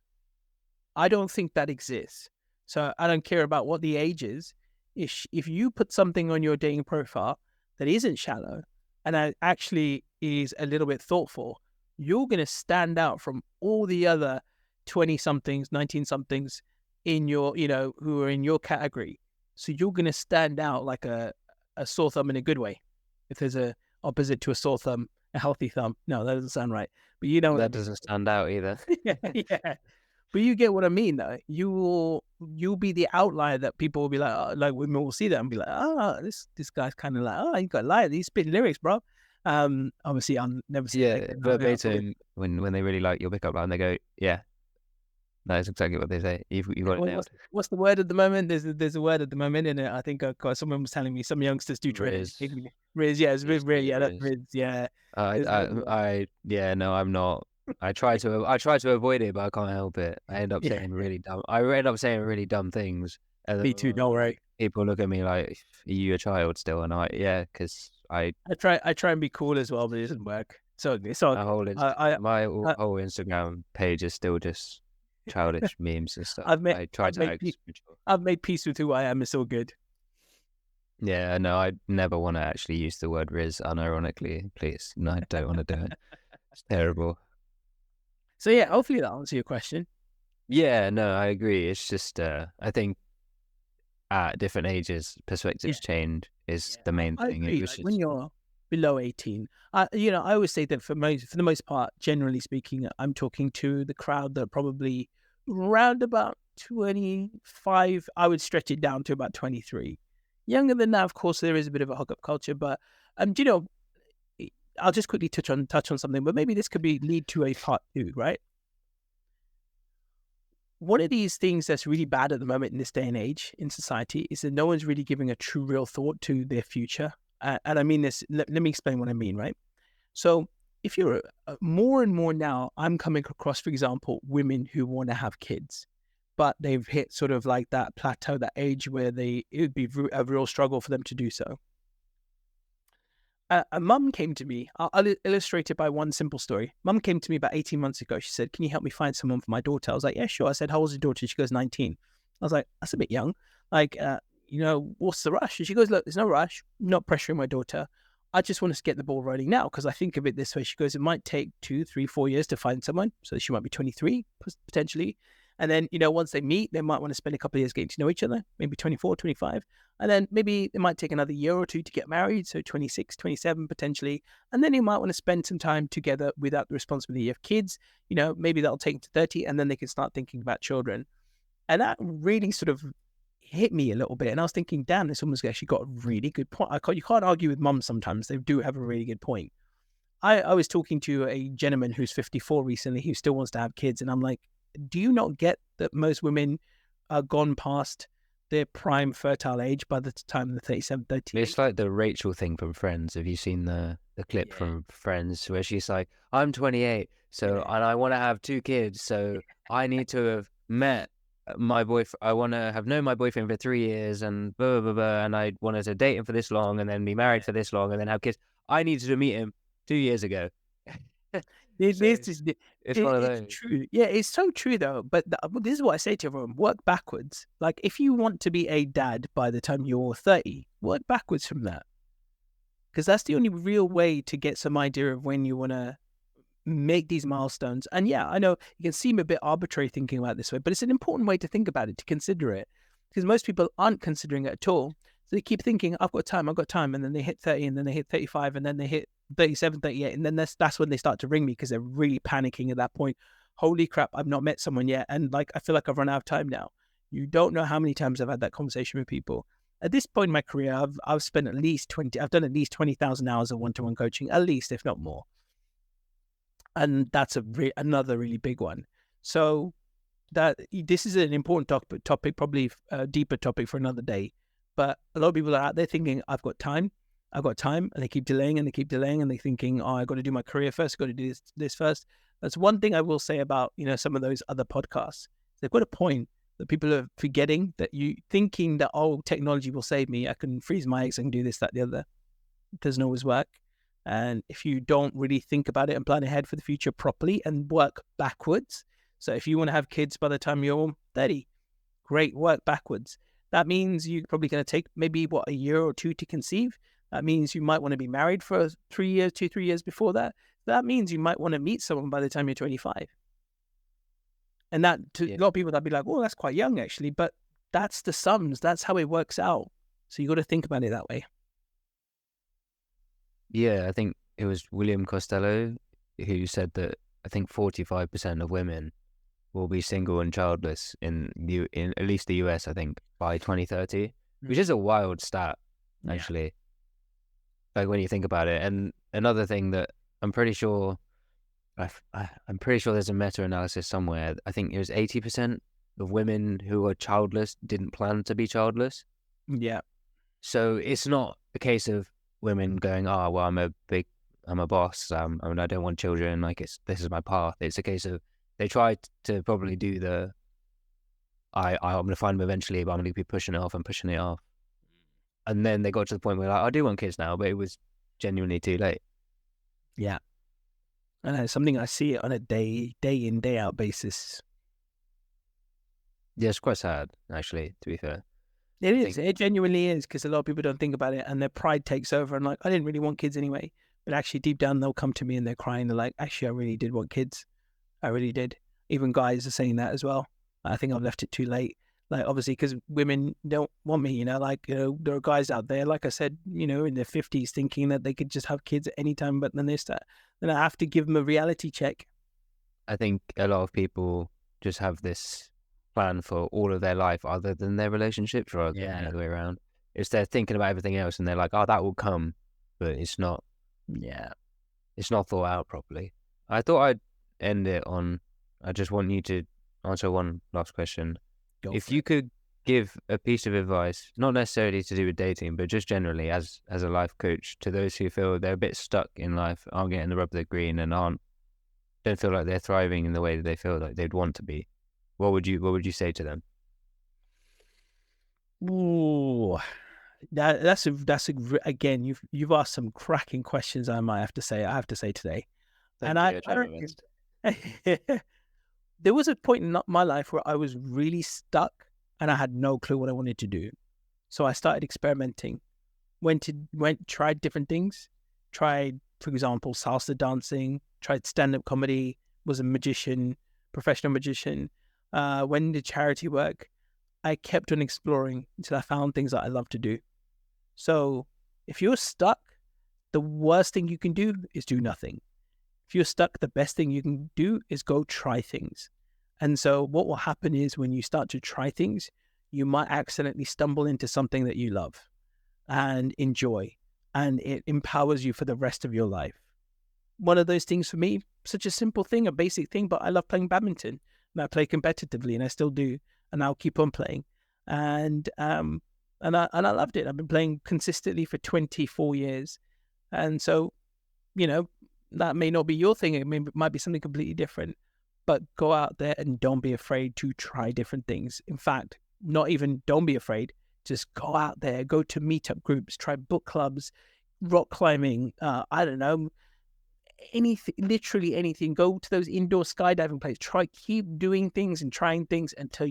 I don't think that exists. So I don't care about what the age is. If you put something on your dating profile that isn't shallow and actually is a little bit thoughtful, you're going to stand out from all the other 20-somethings, 19-somethings in your, who are in your category. So you're going to stand out like a sore thumb in a good way. If there's a opposite to a sore thumb, a healthy thumb. No, that doesn't sound right. But that doesn't stand out either. yeah. But you get what I mean, though. You'll be the outlier that people will be like, oh, like women will see that and be like, this guy's kind of like, oh, he got liar. He's spitting lyrics, bro. Obviously, I'll never see. Yeah, verbatim. When they really like your pickup line, they go, yeah, that is exactly what they say. You've got it nailed. What's the word at the moment? There's a word at the moment in it. I think someone was telling me some youngsters do Riz. Riz, yeah, it's Riz, yeah, that's Riz, yeah. No, I'm not. I try to avoid it, but I can't help it. I end up saying really dumb. I end up saying really dumb things. Me too. Don't worry. people look at me like, "Are you a child still?" And I'm like, "Yeah," because I try and be cool as well, but it doesn't work. So it's all my good. whole whole Instagram page is still just childish memes and stuff. I've made I try I've to made act peace, mature. I've made peace with who I am. It's all good. Yeah, no, I never want to actually use the word Riz unironically. Please, no, I don't want to do it. It's terrible. So yeah, hopefully that answers your question. Yeah, no, I agree. It's just, I think at different ages, Yeah, perspectives change is yeah, the main I thing. It agree. was Like when just, you're below 18, I always say that for the most part, generally speaking, I'm talking to the crowd that are probably around about 25. I would stretch it down to about 23. Younger than that, of course, there is a bit of a hookup culture, but you know, I'll just quickly touch on something, but maybe this could be lead to a part two, right? One of these things that's really bad at the moment in this day and age in society is that no one's really giving a true, real thought to their future. And I mean this, let me explain what I mean, right? So, if you're more and more now, I'm coming across, for example, women who want to have kids, but they've hit sort of like that plateau, that age where it would be a real struggle for them to do so. A mum came to me. I'll illustrate it by one simple story. Mum came to me about 18 months ago. She said, "Can you help me find someone for my daughter?" I was like, "Yeah, sure." I said, "How old's your daughter?" She goes, 19. I was like, "That's a bit young. Like, what's the rush?" And she goes, "Look, there's no rush. I'm not pressuring my daughter. I just want us to get the ball rolling now because I think of it this way." She goes, "It might take 2, 3, 4 years to find someone. So she might be 23 potentially. And then, once they meet, they might want to spend a couple of years getting to know each other, maybe 24, 25. And then maybe it might take another year or two to get married. So 26, 27 potentially. And then you might want to spend some time together without the responsibility of kids. Maybe that'll take to 30 and then they can start thinking about children." And that really sort of hit me a little bit. And I was thinking, damn, this woman's actually got a really good point. You can't argue with mums sometimes. They do have a really good point. I was talking to a gentleman who's 54 recently who still wants to have kids. And I'm like, do you not get that most women are gone past their prime fertile age by the time they're 37, 38? it's like the Rachel thing from Friends. Have you seen the clip Yeah, from Friends where she's like, "I'm 28, so yeah, and I want to have 2 kids, so I need to have met my boyfriend. I want to have known my boyfriend for 3 years, and blah blah blah, blah, and I wanted to date him for this long, and then be married yeah. for this long, and then have kids. I needed to meet him 2 years ago." So This is it's one of it's those. true. Yeah, it's so true though. But this is what I say to everyone: work backwards. Like if you want to be a dad by the time you're 30, work backwards from that, because that's the only real way to get some idea of when you want to make these milestones. And yeah, I know it can seem a bit arbitrary thinking about it this way, but it's an important way to think about it, to consider it, because most people aren't considering it at all. So they keep thinking, I've got time, and then they hit 30, and then they hit 35, and then they hit 37, 38, and then that's when they start to ring me because they're really panicking at that point. Holy crap, I've not met someone yet, and like I feel like I've run out of time now. You don't know how many times I've had that conversation with people. At this point in my career, I've spent at least 20, I've done at least 20,000 hours of one-to-one coaching, at least, if not more. And that's another really big one. So this is an important topic, probably a deeper topic for another day. But a lot of people are out there thinking, I've got time, and they keep delaying and they keep delaying, and they're thinking, oh, I got to do my career first, got to do this first. That's one thing I will say about some of those other podcasts. They've got a point that people are forgetting, that you thinking that, oh, technology will save me, I can freeze my eggs, I can do this, that, the other. It doesn't always work. And if you don't really think about it and plan ahead for the future properly and work backwards, so if you want to have kids by the time you're 30, great, work backwards. That means you're probably going to take maybe a year or two to conceive. That means you might want to be married for 3 years, 2, 3 years before that. That means you might want to meet someone by the time you're 25. And that, to a lot of people, that'd be like, oh, that's quite young actually. But that's the sums. That's how it works out. So you got to think about it that way. Yeah, I think it was William Costello who said that I think 45% of women will be single and childless in at least the US, I think, by 2030, which is a wild stat, actually. Like when you think about it. And another thing that I'm pretty sure, I'm pretty sure there's a meta-analysis somewhere. I think it was 80% of women who are childless didn't plan to be childless. Yeah. So it's not a case of women going, oh, well, I'm a boss. I mean, I don't want children. Like this is my path. It's a case of they try to probably do I'm going to find them eventually, but I'm going to be pushing it off and pushing it off. and then they got to the point where like, I do want kids now, but it was genuinely too late. Yeah. And it's something I see on a day in, day out basis. Yeah, it's quite sad, actually, to be fair. It is. It genuinely is, because a lot of people don't think about it, and their pride takes over. And like, I didn't really want kids anyway. But actually, deep down, they'll come to me and they're crying. They're like, actually, I really did want kids. I really did. Even guys are saying that as well. I think I've left it too late. Like, obviously, because women don't want me, like, there are guys out there, like I said, in their 50s thinking that they could just have kids at any time, but then then I have to give them a reality check. I think a lot of people just have this plan for all of their life other than their relationships, rather than the other way around. It's they're thinking about everything else and they're like, oh, that will come, but it's not. Yeah. It's not thought out properly. I thought I'd end it on, I just want you to answer one last question. If you could give a piece of advice, not necessarily to do with dating, but just generally as a life coach, to those who feel they're a bit stuck in life, aren't getting the rub of the green, and don't feel like they're thriving in the way that they feel like they'd want to be, what would you say to them? Ooh, that's again, you've asked some cracking questions. I have to say today. Thank you. There was a point in my life where I was really stuck and I had no clue what I wanted to do. So I started experimenting, tried different things, tried, for example, salsa dancing, tried stand-up comedy, was a magician, professional magician, went into charity work. I kept on exploring until I found things that I love to do. So if you're stuck, the worst thing you can do is do nothing. If you're stuck, the best thing you can do is go try things. And so what will happen is when you start to try things, you might accidentally stumble into something that you love and enjoy, and it empowers you for the rest of your life. One of those things for me, such a simple thing, a basic thing, but I love playing badminton, and I play competitively, and I still do, and I'll keep on playing. And I loved it. I've been playing consistently for 24 years. And so, that may not be your thing. It might be something completely different, but go out there and don't be afraid to try different things. In fact, not even don't be afraid. Just go out there, go to meetup groups, try book clubs, rock climbing. I don't know, anything, literally anything. Go to those indoor skydiving places. Keep doing things and trying things until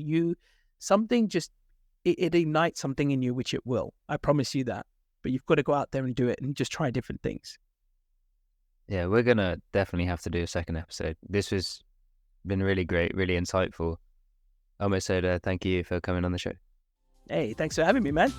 it ignites something in you, which it will. I promise you that. But you've got to go out there and do it and just try different things. Yeah, we're going to definitely have to do a second episode. This has been really great, really insightful. Amit Sodha, thank you for coming on the show. Hey, thanks for having me, man.